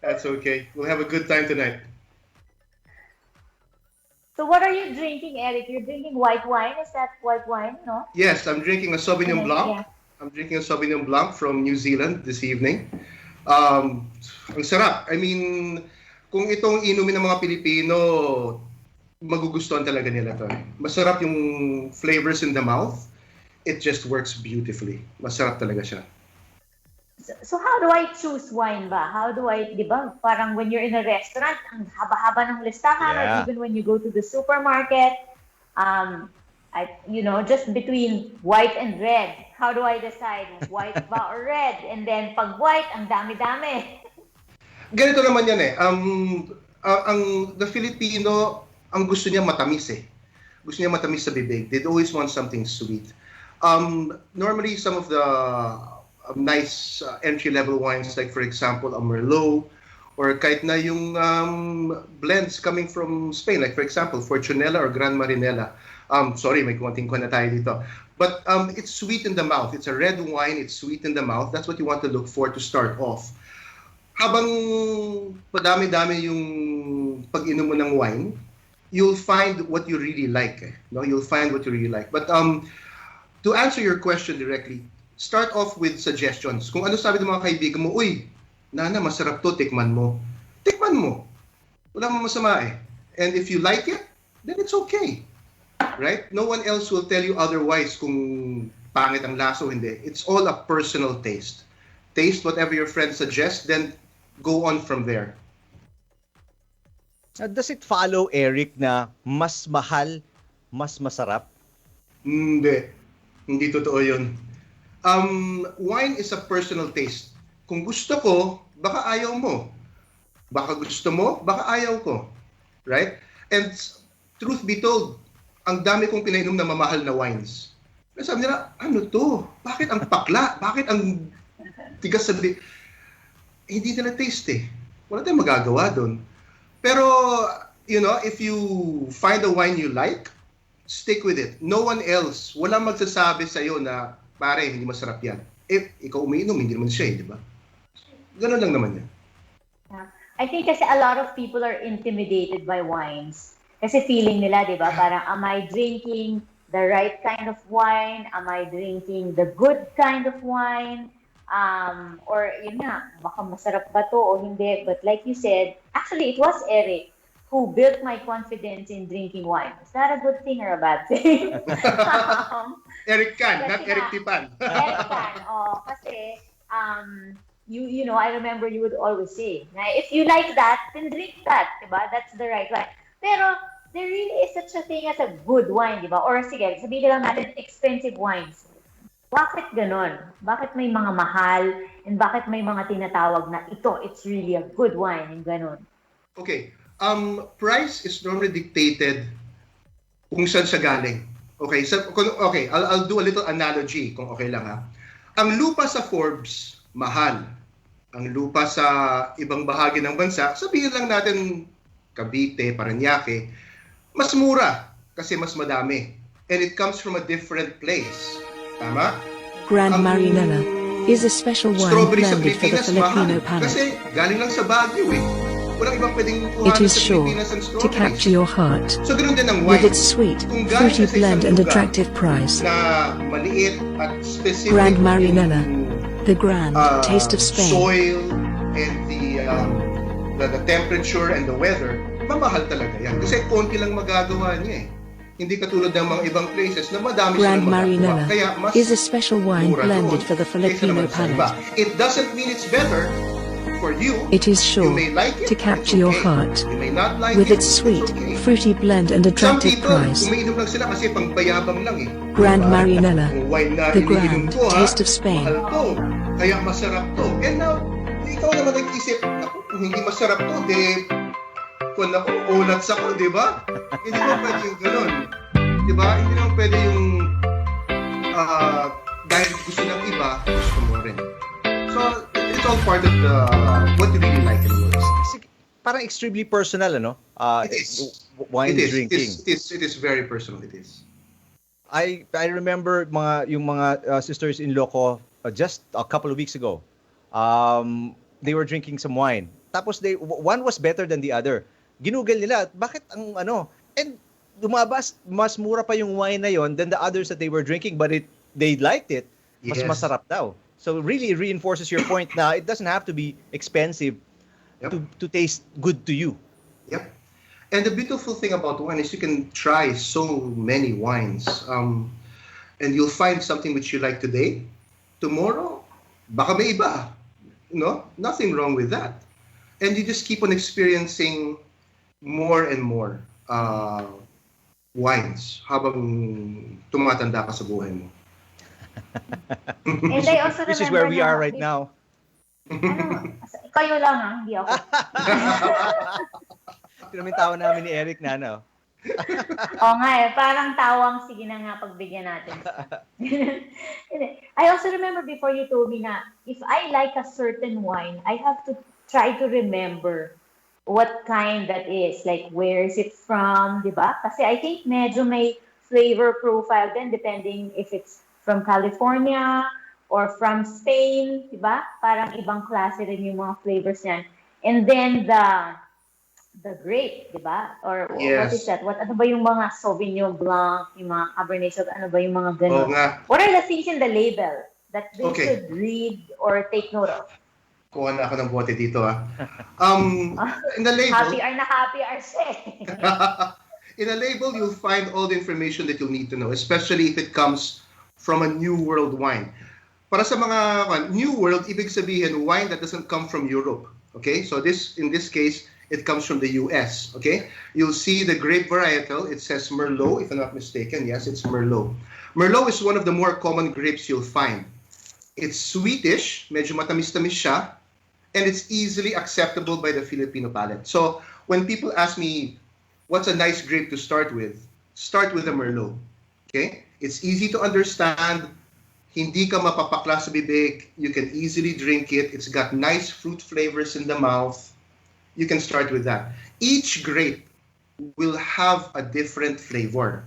That's okay. We'll have a good time tonight. So what are you drinking, Eric? You're drinking white wine? Is that white wine, no? Yes, I'm drinking a Sauvignon Blanc. Yeah. I'm drinking a Sauvignon Blanc from New Zealand this evening. Ang sarap. I mean, kung itong inumin ng mga Pilipino, magugustuhan talaga nila to. Masarap yung flavors in the mouth. It just works beautifully. Masarap talaga siya. So how do I choose wine ba? How do I, di ba? Parang when you're in a restaurant, ang haba-haba ng listahan, or even when you go to the supermarket, just between white and red, how do I decide white ba or red? And then pag white, ang dami-dami. Ganito naman yan eh. The Filipino, ang gusto niya matamis eh. Gusto niya matamis sa bibig. They'd always want something sweet. Normally, some of the nice entry-level wines, like for example, a Merlot, or kahit na yung blends coming from Spain, like for example, Fortunella or Gran Marinella. Sorry, may konting na tayo dito. But it's sweet in the mouth. It's a red wine. It's sweet in the mouth. That's what you want to look for to start off. Habang padami-dami yung pag-inom mo ng wine, you'll find what you really like. No? You'll find what you really like. But to answer your question directly, start off with suggestions. Kung ano sabi ng mga kaibigan mo, uy, Nana, masarap to, tikman mo. Tikman mo. Wala mo masama eh. And if you like it, then it's okay. Right? No one else will tell you otherwise kung pangit ang lasa o hindi. It's all a personal taste. Taste whatever your friends suggest, then go on from there. Does it follow, Eric, na mas mahal, mas masarap? Hindi. Hindi totoo yun. Wine is a personal taste. Kung gusto ko, baka ayaw mo. Baka gusto mo, baka ayaw ko. Right? And truth be told, ang dami kong pinainom na mamahal na wines. Sabi nila, ano to? Bakit ang pakla? Bakit ang tigas sabi? Hindi nila taste eh. Wala tayong magagawa doon. Pero, if you find a wine you like, stick with it. No one else, walang magsasabi sa'yo na, pare, hindi masarap yan. If ikaw umiinom, hindi naman siya di ba? Ganun lang naman yan. I think kasi a lot of people are intimidated by wines. Kasi feeling nila, di ba? Parang, am I drinking the right kind of wine? Am I drinking the good kind of wine? Or yun nga, baka masarap ba to o hindi. But like you said, actually, it was Eric who built my confidence in drinking wine. Is that a good thing or a bad thing? Eric Kahn, not Eric Tipan. Eric Kahn, kasi, I remember you would always say, if you like that, then drink that, diba? That's the right wine. Pero, there really is such a thing as a good wine, diba? Or sige, sabihin lang natin expensive wines. Bakit ganon? Bakit may mga mahal and bakit may mga tinatawag na ito, it's really a good wine, yung ganun. Okay. Price is normally dictated kung saan siya galing. Okay, so, okay, I'll do a little analogy kung okay lang ha. Ang lupa sa Forbes, mahal. Ang lupa sa ibang bahagi ng bansa, sabihin lang natin Cavite, Parañaque, mas mura kasi mas madami. And it comes from a different place. Tama? Grand Marinella is a special wine strawberry sa blended for the Pilipinas, Filipino mahal. palate. Kasi galing lang sa Baguio eh. Walang ibang pwedeng It kuhanan is sa sure Pilipinas ang to strawberries. capture your heart So ganoon din ang with wine. its sweet, Kung galing fruity siya sa isang blend and lugar attractive price. na maliit at specific Grand Marinella, the grand taste of Spain. soil and the temperature and the weather, mamahal talaga yan. Kasi konti lang magagawa niya eh. Hindi katulad ng mga ibang places na madami Grand silang magagawa. Marinella Kaya mas is a special wine mura blended doon for the kaysa Filipino naman sa iba. palate. It doesn't mean it's better for you. It is sure may like it, to capture your okay. heart You may not like with it, its sweet, okay. fruity blend and Some attractive people, price. umiinom lang sila kasi pangbayabang lang eh. Grand Diba? Marinella, Ang wine na the iniinom grand ko, taste of Spain. mahal to, kaya masarap to. And now, ikaw naman nag-isip, naku, kung hindi masarap to, kung ako, ulats ako, di ba? Hindi mo pwede yung ganun. Di ba? Hindi naman pwede yung dahil gusto ng iba, gusto mo rin. So, it's all part of the what you really like in works. Parang extremely personal, ano? It is. Wine drinking. It is very personal. It is. I remember yung mga sisters-in-law ko just a couple of weeks ago. They were drinking some wine. Tapos one was better than the other. Ginugol nila, bakit ang ano? And lumabas, mas mura pa yung wine na yon than the others that they were drinking, but they liked it. Mas Yes. masarap daw. So it really reinforces your point na it doesn't have to be expensive to taste good to you. Yep. And the beautiful thing about wine is you can try so many wines. And you'll find something which you like today. Tomorrow, baka may iba. No? Nothing wrong with that. And you just keep on experiencing more and more wines habang tumatanda ka sa buhay mo. And I also This is where we are right now. Kayo lang ha, hindi ako. Ito naman tawa namin ni Eric na, no? Oo nga eh, parang tawang, sige na nga, pagbigyan natin. I also remember before you told me na, if I like a certain wine, I have to try to remember what kind that is. Like, where is it from, di ba? Kasi I think medyo may flavor profile din, depending if it's from California or from Spain, di ba? Parang ibang klase rin yung mga flavors niyan. And then the grape, di ba? Or Yes. what is that? Ano ba yung mga Sauvignon Blanc, yung mga Cabernet Sauvignon, ano ba yung mga Oo ganun? nga. What are the things in the label that they Okay. should read or take note of? Kuha na ako ng bote dito in the label, Happy are siya eh. in a label, you'll find all the information that you'll need to know, especially if it comes from a New World wine. Para sa mga New World, ibig sabihin wine that doesn't come from Europe. Okay, so in this case, it comes from the US. Okay, you'll see the grape varietal. It says Merlot, if I'm not mistaken. Yes, it's Merlot. Merlot is one of the more common grapes you'll find. It's sweetish, medyo matamis-tamis siya, and it's easily acceptable by the Filipino palate. So when people ask me, what's a nice grape to start with a Merlot. Okay? It's easy to understand. Hindi ka mapapakla sa bibig. You can easily drink it. It's got nice fruit flavors in the mouth. You can start with that. Each grape will have a different flavor.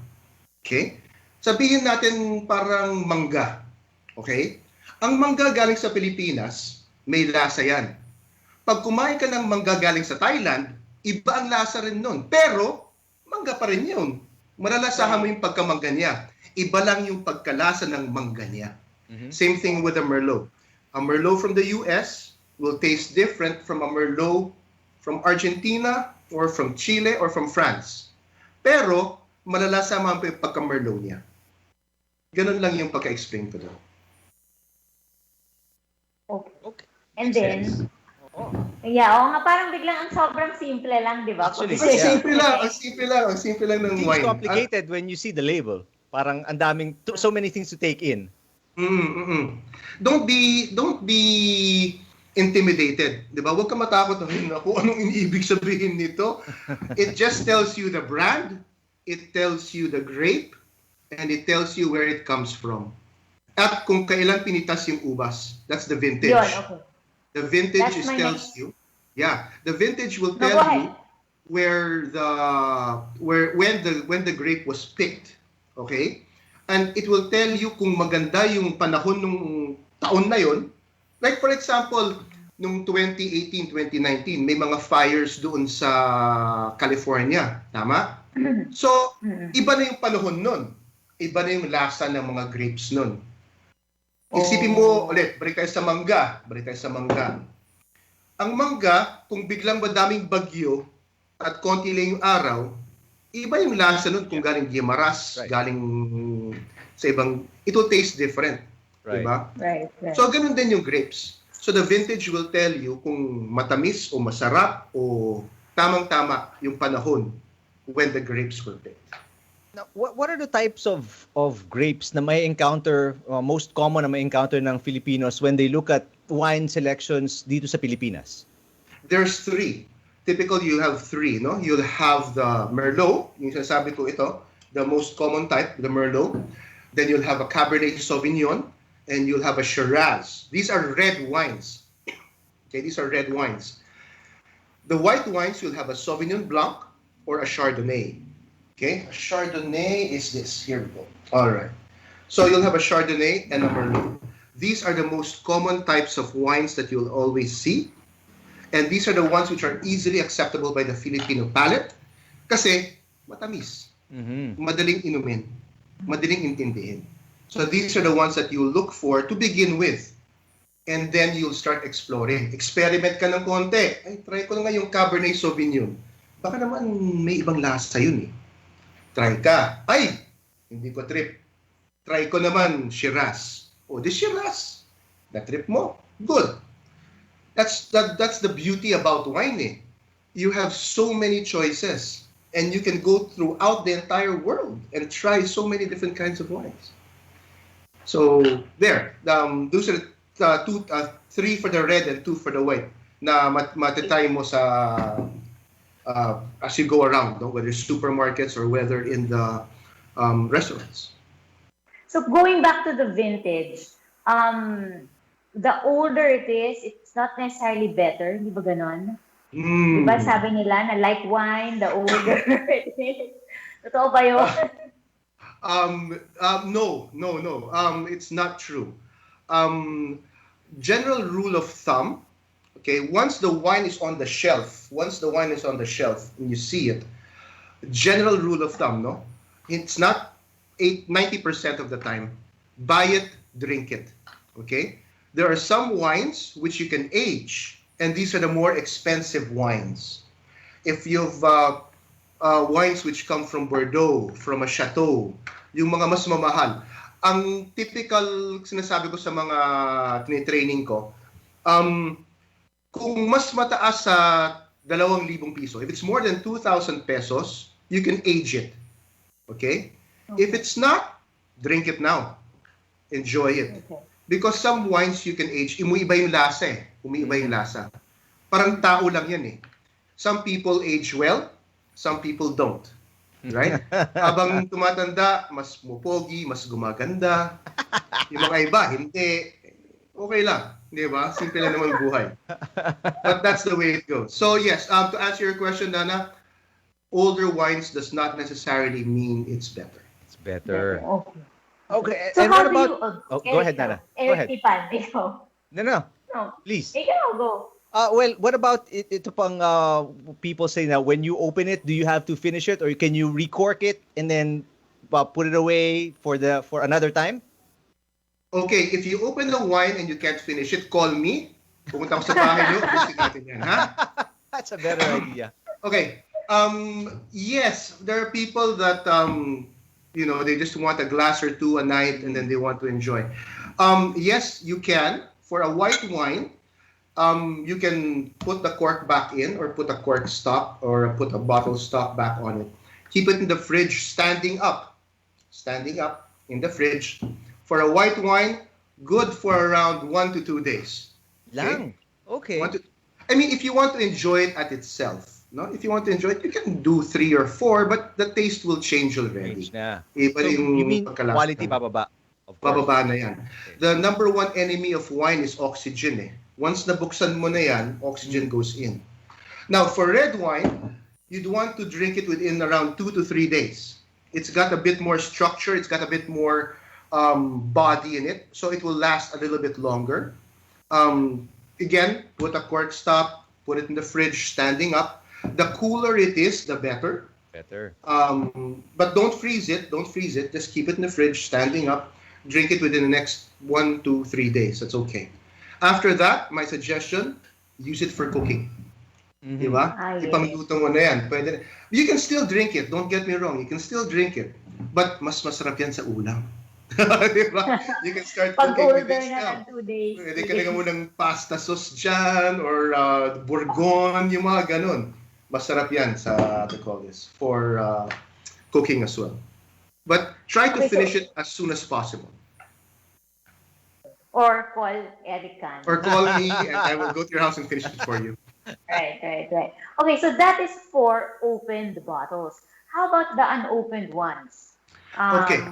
Okay? Sabihin natin parang mangga. Okay? Ang mangga galing sa Pilipinas, may lasa yan. Pag kumain ka ng mangga galing sa Thailand, iba ang lasa rin nun. Pero, mangga pa rin yun. Malalasahan mo yung pagkamangga niya. Iba lang yung pagkalasa ng mangga niya. Same thing with a Merlot. A Merlot from the US will taste different from a Merlot from Argentina or from Chile or from France. Pero, malalasahan mo yung pagka-Merlot niya. Ganun lang yung pagka-explain ko doon. Okay. And then, oo nga, parang biglang ang sobrang simple lang, di ba? Actually, Ang simple lang ng It's wine. complicated when you see the label. Parang ang daming, so many things to take in. Don't be intimidated, 'di ba? Huwag ka matakot na kung anong iniibig sabihin nito. It just tells you the brand, it tells you the grape, and it tells you where it comes from. At kung kailan pinitas yung ubas. That's the vintage. Yun, okay. The vintage tells you. Yeah, the vintage will tell you when the grape was picked. Okay? And it will tell you kung maganda yung panahon nung taon na yon. Like for example, nung 2018, 2019, may mga fires doon sa California. Tama? So, iba na yung panahon nun. Iba na yung lasa ng mga grapes nun. Isipin mo ulit, balik tayo sa mangga. Ang mangga, kung biglang madaming bagyo at konti lang yung araw, iba yung lasa nun kung galing Guimaras, galing sa ibang, it will taste different. Diba? Right. So, ganun din yung grapes. So, the vintage will tell you kung matamis o masarap o tamang-tama yung panahon when the grapes were picked. Now, what are the types of grapes na may encounter, most common na may encounter ng Filipinos when they look at wine selections dito sa Pilipinas? There's 3. Typically, you have 3, no? You'll have the Merlot, yung sinasabi ko ito, the most common type, the Merlot. Then you'll have a Cabernet Sauvignon, and you'll have a Shiraz. These are red wines. Okay, these are red wines. The white wines, you'll have a Sauvignon Blanc or a Chardonnay. Okay, a Chardonnay is this. Here we go. All right. So you'll have a Chardonnay and a Merlot. These are the most common types of wines that you'll always see. And these are the ones which are easily acceptable by the Filipino palate kasi matamis. Madaling inumin. Madaling intindihin. So these are the ones that you look for to begin with. And then you'll start exploring. Experiment ka ng konti. Ay, try ko na nga yung Cabernet Sauvignon. Baka naman may ibang lasa yun eh. Try ka. Ay, hindi ko trip. Try ko naman Shiraz. Oh, this Shiraz. Na-trip mo. Good. That's the beauty about wine eh. You have so many choices. And you can go throughout the entire world and try so many different kinds of wines. So, there. Those are the 3 for the red and 2 for the white na matatay mo sa as you go around, no? Whether supermarkets or whether in the restaurants. So, going back to the vintage, the older it is, it's not necessarily better. Di ba ganon? Di ba sabi nila na like wine, the older it is. Totoo ba yun? No. It's not true. General rule of thumb, okay, once the wine is on the shelf and you see it, general rule of thumb, no? It's not 90% of the time. Buy it, drink it, okay? There are some wines which you can age, and these are the more expensive wines. If you've wines which come from Bordeaux, from a chateau, yung mga mas mamahal. Ang typical sinasabi ko sa mga tinitraining ko, kung mas mataas sa 2,000 piso, if it's more than 2,000 pesos, you can age it. Okay? If it's not, drink it now. Enjoy it. Okay. Because some wines you can age, umiiba yung lasa eh. Umiiba yung lasa. Parang tao lang yan eh. Some people age well, some people don't. Right? Habang tumatanda, mas mupogi, mas gumaganda. Yung mga iba, hindi. Okay lang. Di ba? Simple lang naman buhay. But that's the way it goes. So yes, to answer your question, Dana, older wines does not necessarily mean it's better. It's better. Okay. So and what about... go ahead, Dana. Go ahead. No. Please. Ikaw, go. Well, what about ito pang people say now, when you open it, do you have to finish it or can you recork it and then put it away for another time? Okay, if you open the wine and you can't finish it, call me. Pumunta ako sa bahay niyo, ubusin natin yan, ha? That's a better idea. Okay. Yes, there are people that they just want a glass or two a night and then they want to enjoy. Yes, you can. For a white wine, you can put the cork back in or put a cork stop or put a bottle stop back on it. Keep it in the fridge standing up in the fridge For a white wine, good for around 1 to 2 days. Lang. Okay. I mean, if you want to enjoy it at itself, no? If you want to enjoy it, you can do 3 or 4, but the taste will change already. Change na. Iba So, yung you mean pagkalasa. quality bababa? Of course. Bababa na yan. The number one enemy of wine is oxygen eh. Once nabuksan mo na yan, oxygen goes in. Now, for red wine, you'd want to drink it within around 2 to 3 days. It's got a bit more structure, it's got a bit more body in it, so it will last a little bit longer. Again, put a cork stop, put it in the fridge standing up. The cooler it is, the better. But don't freeze it, just keep it in the fridge standing up. Drink it within the next 1 to 3 days, that's okay. After that, my suggestion, use it for cooking. Diba? Ipangluto mo na yan. Pwede. You can still drink it. Don't get me wrong. You can still drink it. But mas masarap yan sa ulam. Diba? You can start cooking with this now. Pwede ka na munang pasta sauce dyan or bourgogne, yung mga ganun. Masarap yan sa, to call this, for cooking as well. But try to finish it as soon as possible. Or call Eric Kahn. Or call me and I will go to your house and finish it for you. Right. Okay, so that is for opened bottles. How about the unopened ones? Okay.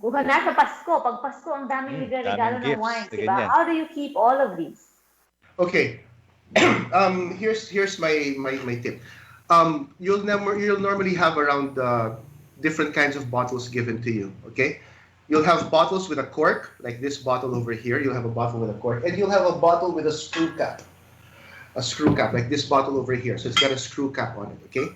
Kung nasa Pasko, pag Pasko, ang daming regalo ng wines, diba? How do you keep all of these? Okay. Here's my tip. You'll normally have around different kinds of bottles given to you. Okay. You'll have bottles with a cork, like this bottle over here. You'll have a bottle with a cork, and you'll have a bottle with a screw cap. A screw cap, like this bottle over here. So it's got a screw cap on it, okay?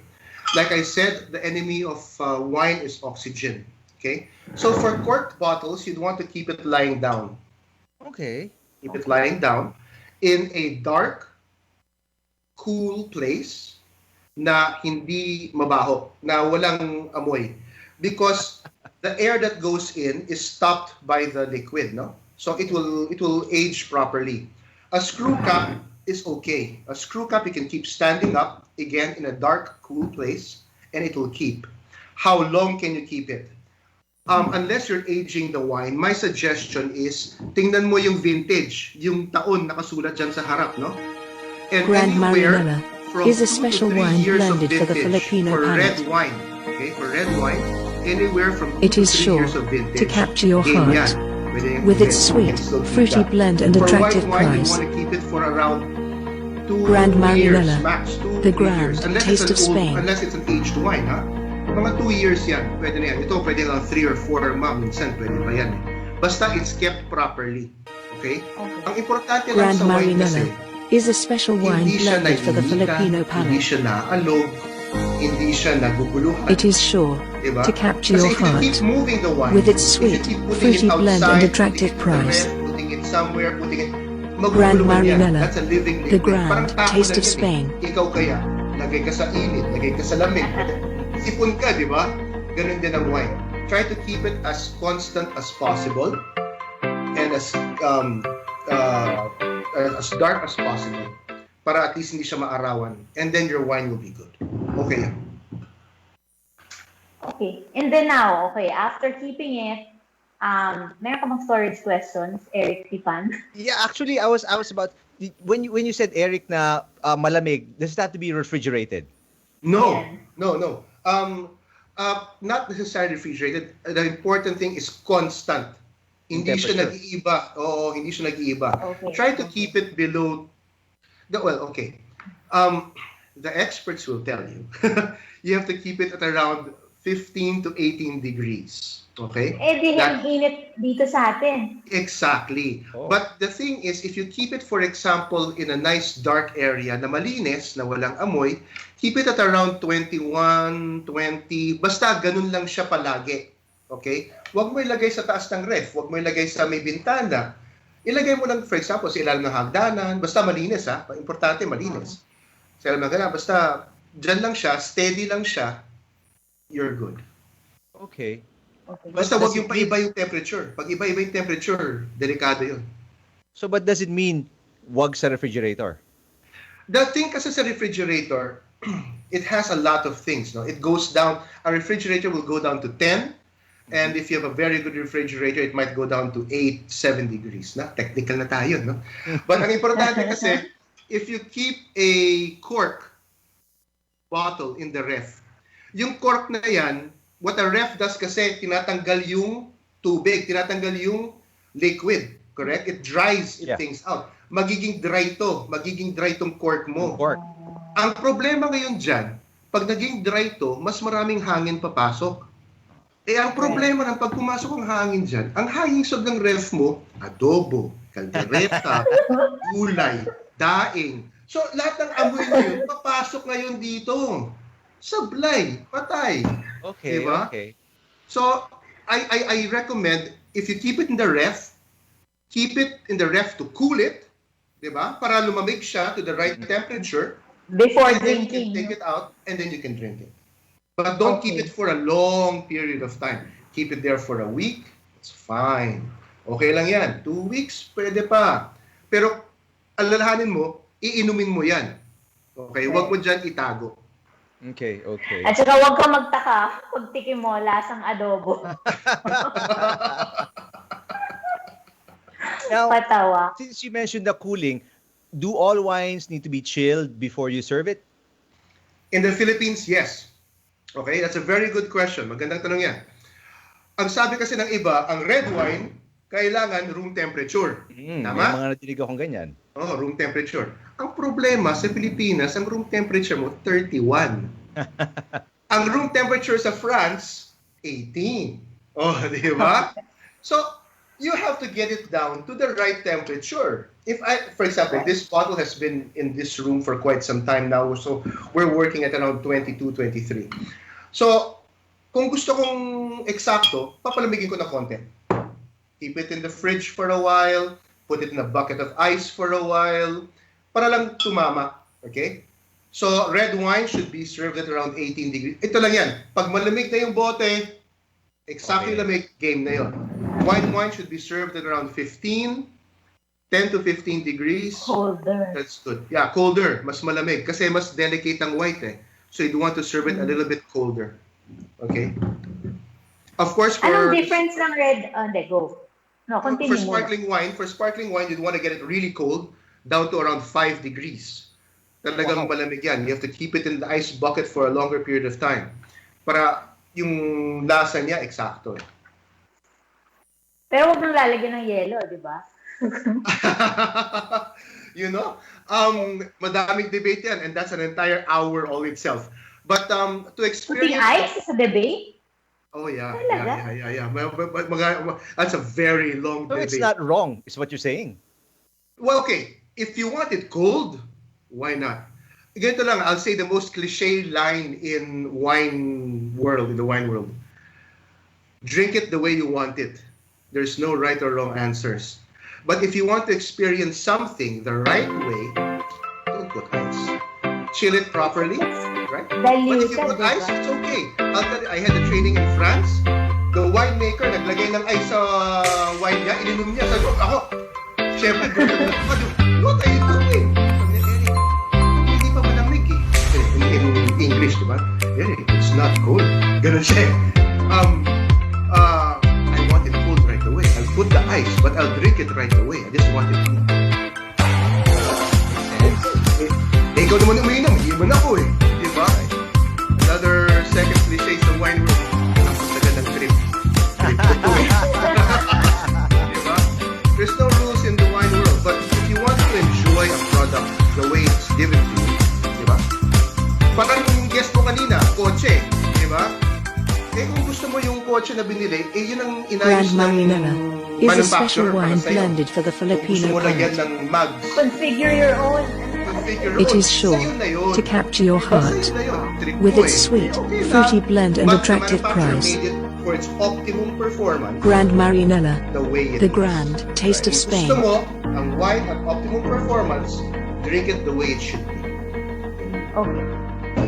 Like I said, the enemy of wine is oxygen, okay? So for corked bottles, you'd want to keep it lying down. Okay. Keep it lying down in a dark, cool place na hindi mabaho, na walang amoy. Because the air that goes in is stopped by the liquid, no? So it will age properly. A screw cap is okay. A screw cap you can keep standing up, again, in a dark, cool place, and it will keep. How long can you keep it? Unless you're aging the wine, my suggestion is, tingnan mo yung vintage, yung taon nakasulat dyan sa harap, no? And Grand anywhere Marinella from is a 2 to special 3 wine years of blended for the vintage Filipino for red palate. wine, okay? For red wine, anywhere from 2 It to is 3 sure years of vintage. to capture your Again, heart yan. Pwede yan, with its you can sweet, still keep fruity that. blend and For attractive white wine, you price. want to keep it for around 2 Grand years Marinella, max, 2 the 3 grand years. Unless taste it's of an Spain. unless it's an aged wine, ha? Mga 2 years yan, pwede na yan. Ito, pwede lang 3 or 4 minsan, pwede pa yan. Basta it's kept properly. Okay? Ang importante lang Grand sa wine kasi, Marinella is a special wine hindi siya blended for the naiinita, Filipino hindi palate. siya naalog, hindi siya naguguluhan. It is sure Diba? to capture Kasi your if you heart keep moving the wine, with its if sweet, you keep putting fruity it blend outside, and attractive putting it in the price. red, putting it somewhere, putting it... Grand maguguluhan yan. Marinella, That's a living the liquid. Parang grand tapo taste na of yan Spain. Ikaw kaya, lagay ka sa init, lagay ka sa lamig. Sipon ka, di ba? Ganun din ang wine. Try to keep it as constant as possible and as dark as possible para at least hindi siya maarawan. And then your wine will be good. Okay yan. Okay. And then now, okay, after keeping it, meron ka bang storage questions, Eric Tipan? Yeah, actually, I was about when you said, Eric, na malamig, does it have to be refrigerated? No. Not necessarily refrigerated. The important thing is constant. Hindi siya nag-iiba. Oo, hindi siya nag-iiba. Okay. Try to keep it below okay. The experts will tell you. You have to keep it at around 15 to 18 degrees. Okay? Di init dito sa atin. Exactly. Oh. But the thing is, if you keep it, for example, in a nice dark area na malinis, na walang amoy, keep it at around 21, 20, basta ganun lang siya palagi. Okay? Huwag mo ilagay sa taas ng ref, huwag mo ilagay sa may bintana. Ilagay mo lang, for example, sa ilalim ng hagdanan, basta malinis, ha? Importante, malinis. Sa ilalim ng hagdanan, basta dyan lang siya, steady lang siya, you're good. Okay. Basta wag yung paiba yung temperature. Pag iba-iba yung temperature, delikado yun. So, but does it mean wag sa refrigerator? The thing kasi sa refrigerator, it has a lot of things. No? It goes down, a refrigerator will go down to 10, And if you have a very good refrigerator, it might go down to 8, 7 degrees. Na, technical na tayo, no? But ang importante kasi, if you keep a cork bottle in the ref, yung cork na yan, what a ref does kasi, tinatanggal yung tubig, tinatanggal yung liquid, correct? It dries things out. Magiging dry tong cork mo. Ang problema ngayon dyan, pag naging dry to, mas maraming hangin papasok. Ang problema ng pag pumasok ang hangin dyan, ang hangin sob ng ref mo, adobo, kaldereta, gulay, daing. So, lahat ng amoy na yun, papasok ngayon dito. Sablay, patay. Okay, diba? okay. So, I recommend, if you keep it in the ref, keep it in the ref to cool it, diba? Para lumamig siya to the right temperature. Before drinking. drinking. You can take it out, and then you can drink it. But don't keep it for a long period of time. Keep it there for a week, it's fine. Okay lang yan. 2 weeks, pwede pa. Pero, alalahanin mo, iinumin mo yan. Okay? Huwag mo dyan itago. Okay, okay. At saka huwag ka magtaka pag tikim mo lasang adobo. Now, Patawa. since you mentioned the cooling, do all wines need to be chilled before you serve it? In the Philippines, yes. Okay, that's a very good question. Magandang tanong yan. Ang sabi kasi ng iba, ang red wine, kailangan room temperature. Tama? May mga natinig akong ganyan. Oh, room temperature. Ang problema sa Pilipinas, ang room temperature mo, 31. Ang room temperature sa France, 18. Oh, di ba? So, you have to get it down to the right temperature. For example, this bottle has been in this room for quite some time now, so we're working at around 22, 23. So, kung gusto kong eksakto, papalamigin ko na konti. Keep it in the fridge for a while, put it in a bucket of ice for a while, para lang tumama. Okay? So, red wine should be served at around 18 degrees. Ito lang yan. Pag malamig na yung bote, exactly lamig, game na yon. White wine should be served at around 10 to 15 degrees. Colder. That's good. Yeah, colder. Mas malamig. Kasi mas delicate ang white eh. So you'd want to serve it a little bit colder. Okay? Of course, for... Anong difference ng red? Go. No, continue. For sparkling wine, you'd want to get it really cold, down to around 5 degrees. Talagang malamig yan. You have to keep it in the ice bucket for a longer period of time. Para yung lasa niya, eksakto eh. Pero huwag nang lalagyan ng yelo, di ba? You know? Madaming debate yan, and that's an entire hour all itself. But to experience... Putting ice is a debate? Oh, yeah. Yeah. That's a very long debate. It's not wrong, is what you're saying. Well, okay. If you want it cold, why not? Ganito lang, I'll say the most cliche line in the wine world. Drink it the way you want it. There's no right or wrong answers. But if you want to experience something the right way, don't put ice. Chill it properly, right? But if you put ice, it's okay. I'll tell you, I had a training in France. The winemaker, naglagay ng ice sa wine niya, ininom niya. Sabi ko, ako, syempre, what are you doing? Hindi pa malamig eh. In English, di ba? It's not cold. Ganun siya. I want it cold right away. I'll put the ice, but I'll drink it right away. I just want it cold. Ikaw naman umiinom, hindi mo na ako eh. Di ba? Another second cliche sa wine world. Ang tagal ng trip. Di ba? There's no rules in the wine world, but if you want to enjoy a product the way it's given to you, di ba? Parang yung guest mo kanina, kotse, di ba? Kung gusto mo yung kotse na binili, yun ang inayos Grand Marinella is a special manufacturer wine para sa'yo. blended for the Filipino Gusto mo lagyan palate. ng mugs. Configure your own. It is sure to capture your heart with its sweet, fruity blend and attractive price. For its optimum performance, Grand Marinella, the way it the is. grand taste of Kung Spain. gusto mo ang wine at optimum performance, drink it the way it should be.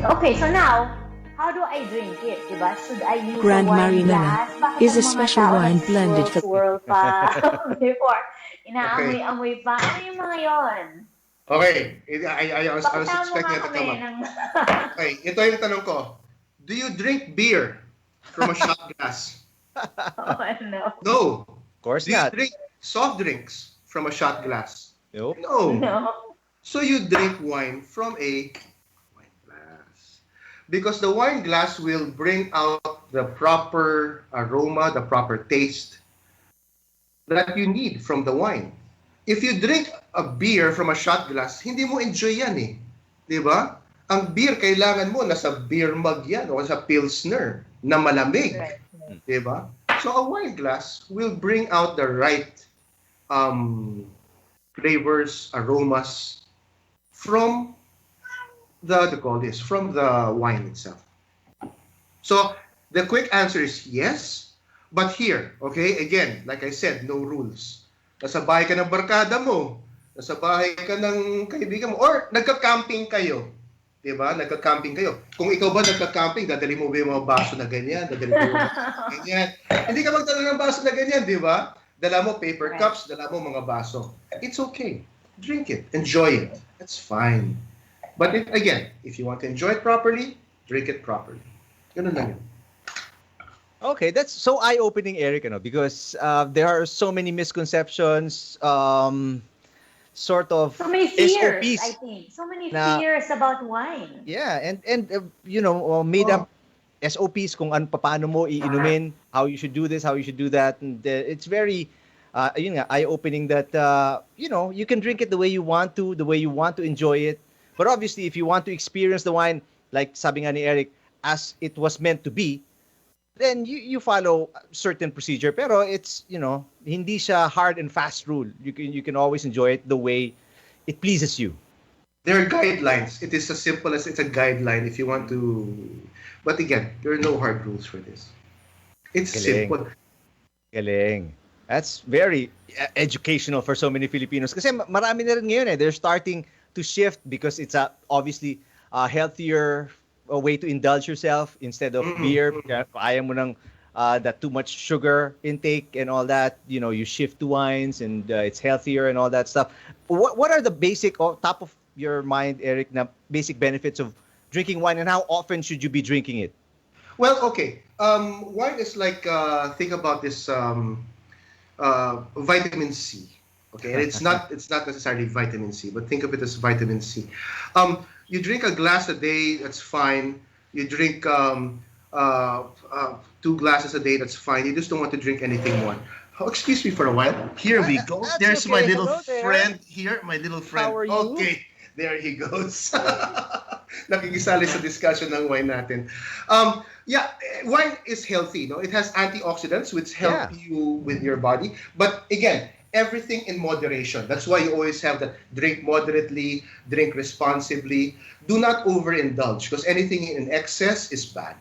Okay, so now, how do I drink it, diba? Should I use Grand a wine Marinella glass? Bakit is a ang mga special tao wine blended for... swirl pa before? Inaamoy-amoy pa. Ano yung mga yon? Okay, I was Pakita mo expecting nga it to kami come up. ng... Okay, ito yung tanong ko. Do you drink beer from a shot glass? Oh, no. No. Of course Do you not. drink soft drinks from a shot glass? Nope. No. No. So you drink wine from a wine glass. Because the wine glass will bring out the proper aroma, the proper taste that you need from the wine. If you drink a beer from a shot glass, hindi mo enjoy yan eh. Di ba? Ang beer, kailangan mo nasa beer mug yan o sa pilsner na malamig. Di ba? So a wine glass will bring out the right flavors, aromas from from the wine itself. So the quick answer is yes, but here, okay, again, like I said, no rules. Nasa bahay ka ng barkada mo, nasa bahay ka ng kaibigan mo, or nagka-camping kayo. Diba? Nagka-camping kayo. Kung ikaw ba nagka-camping, dadali mo ba yung mga baso na ganyan? Dadali mo yung ganyan. Hindi ka magdala ng baso na ganyan, di ba? Dala mo paper cups, dala mo mga baso. It's okay. Drink it. Enjoy it. That's fine. But again, if you want to enjoy it properly, drink it properly. Ganun lang yun. Okay, that's so eye-opening, Eric, because there are so many misconceptions, sort of so many fears, SOPs. I think. So many fears about wine. Yeah, and made up SOPs kung paano mo iinumin, how you should do this, how you should do that. And it's very eye-opening that you can drink it the way you want to enjoy it. But obviously, if you want to experience the wine, like sabi nga ni Eric, as it was meant to be, then you follow a certain procedure. Pero it's, hindi siya hard and fast rule. You can always enjoy it the way it pleases you. There are guidelines. It is as simple as it's a guideline if you want to. But again, there are no hard rules for this. It's simple. Galing. That's very educational for so many Filipinos. Kasi marami na rin ngayon they're starting to shift because it's obviously a healthier way to indulge yourself instead of beer. Ayaw mo ng that too much sugar intake and all that. You shift to wines and it's healthier and all that stuff. What are the basic, top of your mind, Eric, na basic benefits of drinking wine, and how often should you be drinking it? Well, okay. Wine is like, think about this vitamin C. Okay, and it's not necessarily vitamin C, but think of it as vitamin C. You drink a glass a day, that's fine. You drink 2 glasses a day, that's fine. You just don't want to drink anything more. Oh, excuse me for a while. Here we go. There's okay. My little friend here. My little friend. How are you? Okay, there he goes. Nakikisali sa discussion ng wine natin. Wine is healthy. No? It has antioxidants which help you with your body. But again, everything in moderation. That's why you always have that drink moderately, drink responsibly. Do not overindulge because anything in excess is bad.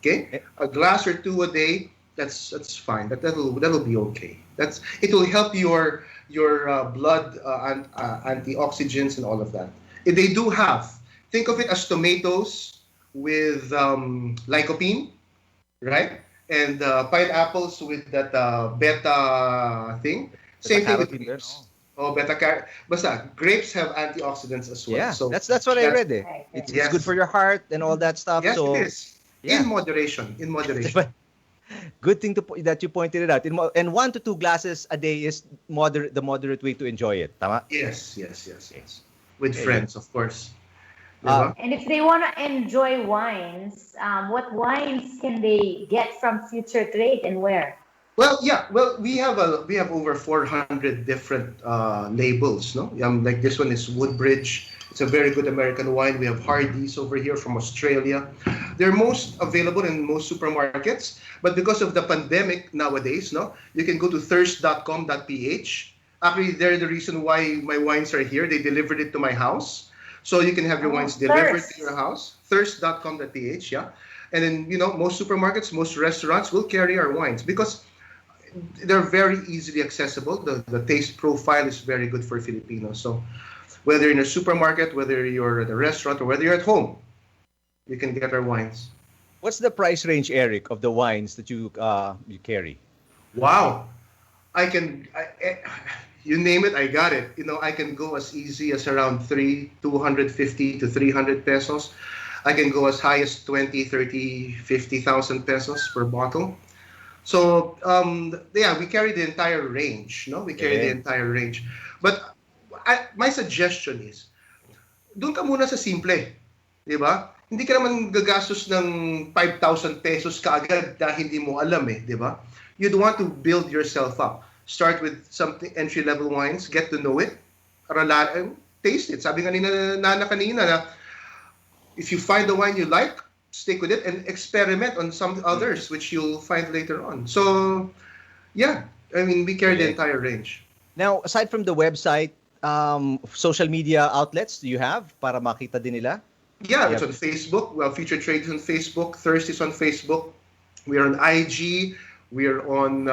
Okay? A glass or 2 a day, that's fine. That'll be okay. It will help your blood antioxidants and all of that. They do have. Think of it as tomatoes with lycopene, right? And pineapples with that beta thing. Same thing with grapes. Beta-carotene. Basta, grapes have antioxidants as well. Yeah, so that's what I read. It's good for your heart and all that stuff. Yes, so, it is. Yeah. In moderation. Good thing that you pointed it out. And 1 to 2 glasses a day is the moderate way to enjoy it. Tama? Yes. With friends, of course. And if they want to enjoy wines, what wines can they get from Future Trade and where? Well, we have over 400 different labels. No, like this one is Woodbridge. It's a very good American wine. We have Hardy's over here from Australia. They're most available in most supermarkets, but because of the pandemic nowadays, you can go to thirst.com.ph. Actually, they're the reason why my wines are here. They delivered it to my house, so you can have your wines delivered to your house. Thirst.com.ph, yeah. And then most supermarkets, most restaurants will carry our wines because they're very easily accessible. The taste profile is very good for Filipinos. So whether in a supermarket, whether you're at a restaurant, or whether you're at home, you can get our wines. What's the price range, Eric, of the wines that you carry? Wow. You name it, I got it. I can go as easy as around 250 to 300 pesos. I can go as high as 20, 30, 50,000 pesos per bottle. So, yeah, we carry the entire range, no? We carry the entire range. But my suggestion is, doon ka muna sa simple, di ba? Hindi ka naman gagastos ng 5,000 pesos kaagad na hindi mo alam di ba? You'd want to build yourself up. Start with something entry-level wines, get to know it, taste it. Sabi nga ni Nana kanina na if you find the wine you like, stick with it and experiment on some others which you'll find later on. So, yeah, I mean, we carry the entire range. Now, aside from the website, social media outlets do you have para makita din nila? Yeah, it's on Facebook. Well, Featured Trade is on Facebook. Thirst is on Facebook. We're on IG. We're on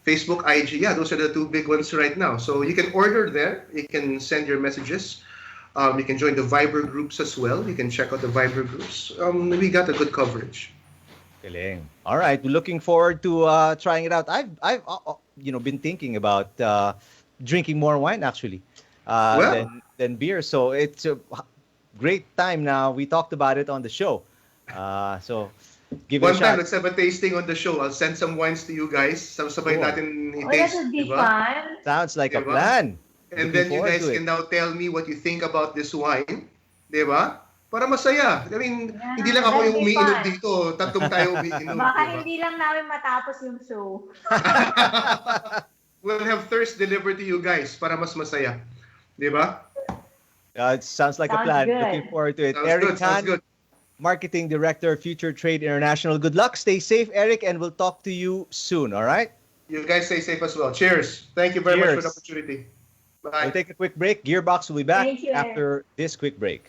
Facebook, IG. Yeah, those are the two big ones right now. So you can order there. You can send your messages. You can join the Viber groups as well. You can check out the Viber groups. We got a good coverage. Galing. All right, looking forward to trying it out. I've been thinking about drinking more wine actually than beer. So it's a great time now. We talked about it on the show. So give it a shot. One time, let's have a tasting on the show. I'll send some wines to you guys. Sabay natin i-taste. That would be fun. Sounds like a plan. And then you guys can now tell me what you think about this wine. Di ba? Para masaya. I mean, hindi lang ako yung umiinom dito. Tatlong tayo umiinom. Baka hindi lang namin matapos yung show. We'll have thirst delivered to you guys para mas masaya. Di ba? It sounds like a plan. Good. Looking forward to it. Sounds Eric good, sounds Kahn, good. Marketing Director, Future Trade International. Good luck. Stay safe, Eric, and we'll talk to you soon, all right? You guys stay safe as well. Cheers. Thank you very much for the opportunity. Bye. We'll take a quick break. Gearbox will be back Thank you, after this quick break.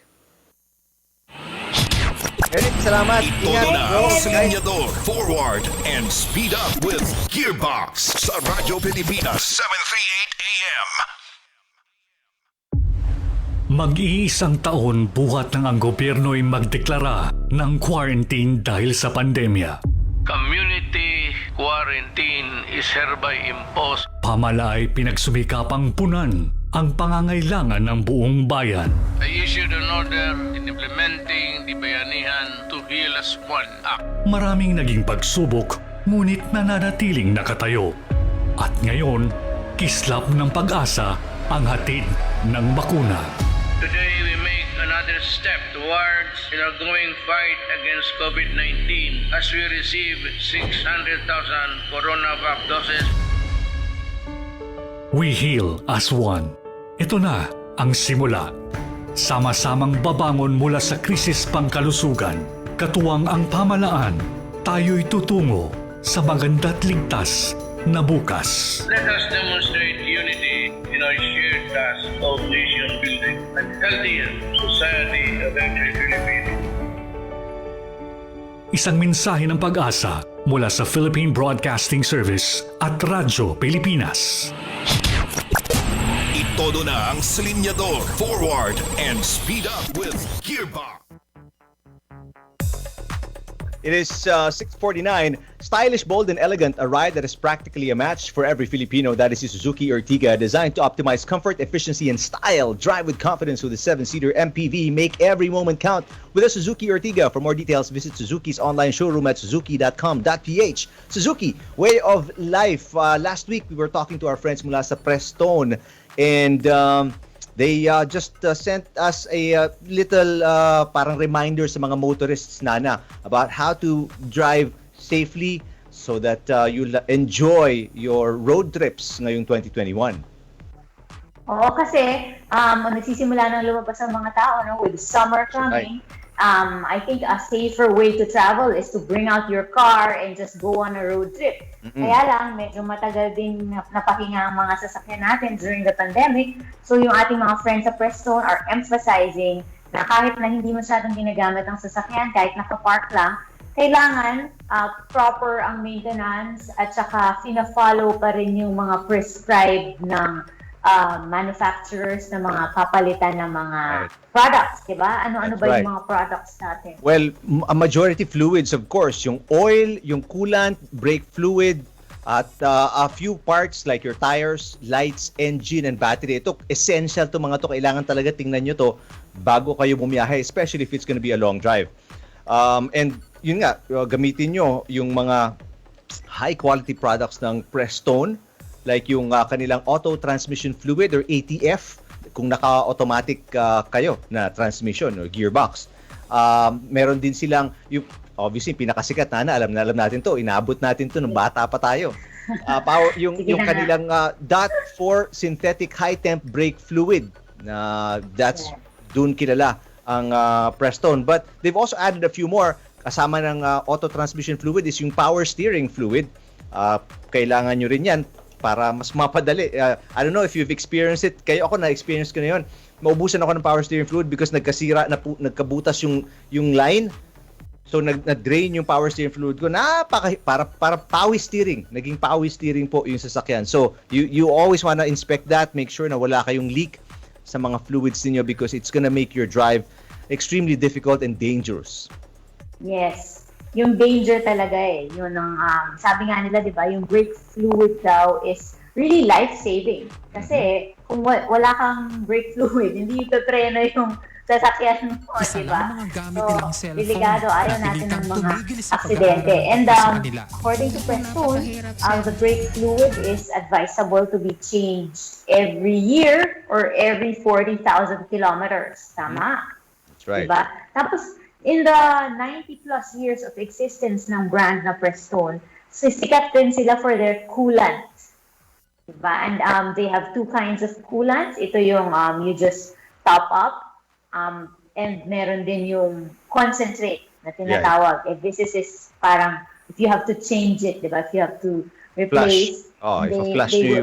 Eric, salamat. Ito na ang Silinyador, forward and speed up with Gearbox sa Radyo Pilipinas 738 AM. Mag-iisang taon buhat ng ang gobyerno'y magdeklara ng quarantine dahil sa pandemya. Community quarantine is hereby imposed. Pamala ay pinagsumikapang punan ang pangangailangan ng buong bayan. I issued an order in implementing the Bayanihan to Heal as One Act. Maraming naging pagsubok, ngunit nananatiling nakatayo. At ngayon, kislap ng pag-asa ang hatid ng bakuna. Today we make another step towards in our ongoing fight against COVID-19 as we receive 600,000 CoronaVac doses. We heal as one. Ito na ang simula. Sama-samang babangon mula sa krisis pangkalusugan. Katuwang ang pamalaan, tayo'y tutungo sa maganda't ligtas na bukas. Let us demonstrate unity in our shared task of nation building and healthier society of every Filipino. Isang mensahe ng pag-asa mula sa Philippine Broadcasting Service at Radyo Pilipinas. Itodo na ang Silinyador, forward and speed up with Gearbox. It is 6:49. Stylish, bold, and elegant, a ride that is practically a match for every Filipino. That is the Suzuki Ertiga, designed to optimize comfort, efficiency, and style. Drive with confidence with a 7-seater MPV. Make every moment count with a Suzuki Ertiga. For more details, visit Suzuki's online showroom at suzuki.com.ph. Suzuki, way of life. Last week, we were talking to our friends mula sa Prestone, and they just sent us a little parang reminder sa mga motorists, Nana, about how to drive safely so that you'll enjoy your road trips ngayong 2021. Oo, kasi nagsisimula nang lumabas ang mga tao, no? With summer coming. I think a safer way to travel is to bring out your car and just go on a road trip. Kaya lang, medyo matagal din napahinga ang mga sasakyan natin during the pandemic. So yung ating mga friends sa Prestone are emphasizing na kahit na hindi masyadong ginagamit ang sasakyan, kahit nakapark lang, kailangan proper ang maintenance at saka fina-follow pa rin yung mga prescribed ng manufacturers na mga papalitan ng mga products, di ba? Ano-ano ba yung mga products natin? Well, a majority fluids, of course. Yung oil, yung coolant, brake fluid, at a few parts like your tires, lights, engine, and battery. Ito, essential to mga to. Kailangan talaga tingnan nyo to bago kayo bumiyahe, especially if it's gonna be a long drive. And yun nga, gamitin nyo yung mga high quality products ng Prestone, like yung kanilang auto transmission fluid or ATF kung naka-automatic kayo na transmission or gearbox. Meron din silang yung obviously pinakasikat na alam natin to, inaabot natin to nung bata pa tayo. Yung kanilang .4 synthetic high temp brake fluid na that's dun kilala ang Prestone, but they've also added a few more. Kasama ng auto transmission fluid is yung power steering fluid. Kailangan nyo rin yan para mas mapadali. I don't know if you've experienced it. Kayo, ako na-experience ko na yun. Maubusan ako ng power steering fluid because nagkasira, nagkabutas yung line. So nag-drain yung power steering fluid ko. Para power steering. Naging power steering po yung sasakyan. So you always wanna inspect that. Make sure na wala kayong leak sa mga fluids niyo because it's gonna make your drive extremely difficult and dangerous. Yes. Yung danger talaga eh. Yun ang, sabi nga nila, di ba, yung brake fluid daw is really life-saving. Kasi kung wala kang brake fluid, hindi ito treno yung sasakyan mo, di ba? So, delikado, ayaw natin ng mga aksidente. And according to Prestone, the brake fluid is advisable to be changed every year or every 40,000 kilometers. Tama? That's right. Diba? Tapos, in the 90 plus years of existence ng brand na Prestone, sikat din sila for their coolant. Diba? And they have two kinds of coolants. Ito yung you just top up, and meron din yung concentrate na tinatawag. If this is parang, if you have to change it, diba? If you have to replace, they will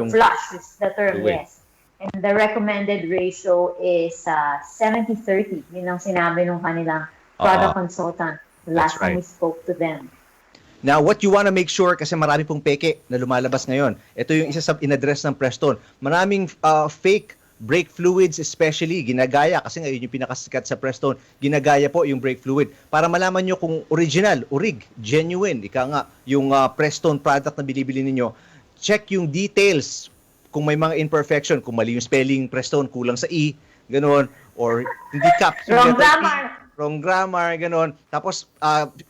flush is the term, yes. And the recommended ratio is 70-30. Yun ang sinabi nung kanilang product consultant the last time we spoke to them. Now, what you want to make sure, kasi marami pong peke na lumalabas ngayon. Ito yung isa sa in-address ng Prestone. Maraming fake brake fluids especially, ginagaya, kasi ngayon yung pinakasikat sa Prestone, ginagaya po yung brake fluid. Para malaman nyo kung original, genuine, yung Prestone product na binibili ninyo, check yung details. Kung may mga imperfection, kung mali yung spelling Prestone, kulang sa E, ganoon, or hindi wrong grammar, gano'n. Tapos,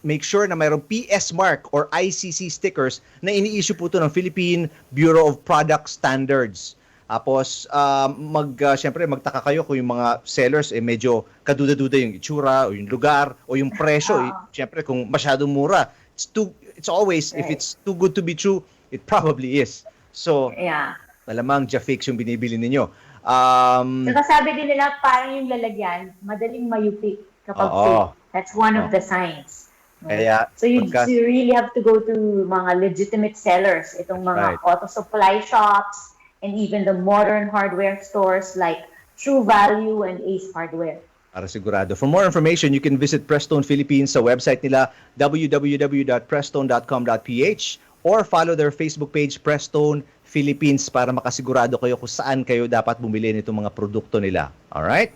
make sure na mayroong PS mark or ICC stickers na ini-issue po ito ng Philippine Bureau of Product Standards. Tapos, syempre, magtaka kayo kung yung mga sellers medyo kaduda-duda yung itsura o yung lugar o yung presyo. Syempre, kung masyadong mura, it's always, if it's too good to be true, it probably is. So, malamang fix yung binibili ninyo. Saka sabi din nila, parang yung lalagyan, madaling mayupik. That's one of the signs. Kaya, so you really have to go to mga legitimate sellers, itong mga auto supply shops, and even the modern hardware stores like True Value and Ace Hardware. Para sigurado. For more information, you can visit Prestone Philippines sa website nila, www.prestone.com.ph, or follow their Facebook page, Prestone Philippines, para makasigurado kayo kung saan kayo dapat bumili nitong mga produkto nila. Alright?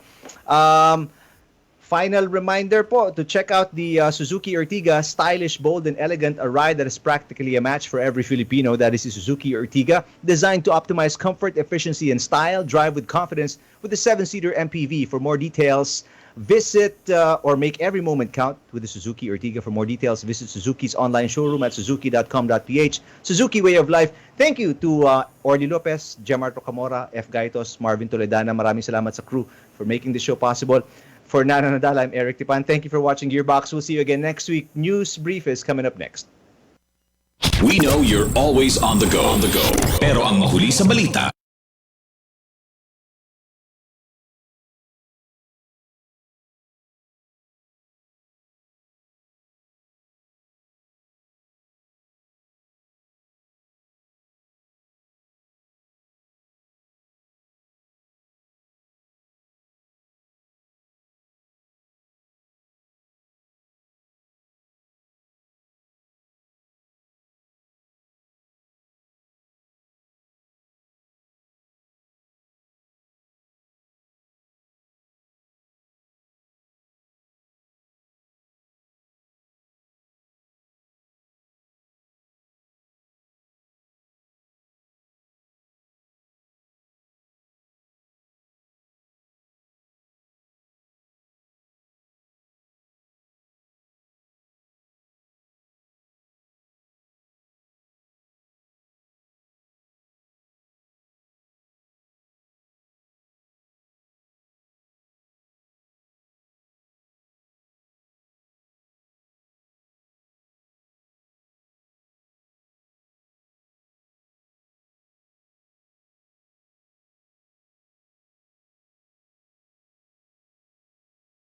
Final reminder po to check out the Suzuki Ertiga, stylish, bold, and elegant, a ride that is practically a match for every Filipino. That is the Suzuki Ertiga, designed to optimize comfort, efficiency, and style. Drive with confidence with the 7-seater MPV. For more details, visit or make every moment count with the Suzuki Ertiga. For more details, visit Suzuki's online showroom at suzuki.com.ph. Suzuki Way of Life. Thank you to Orly Lopez, Jamarto Camora, F. Gaitos, Marvin Toledana. Maraming salamat sa crew for making this show possible. For Nana Nadal, I'm Eric Tipan. Thank you for watching Gearbox. We'll see you again next week. News Brief is coming up next. We know you're always on the go. Pero ang mahuli sa balita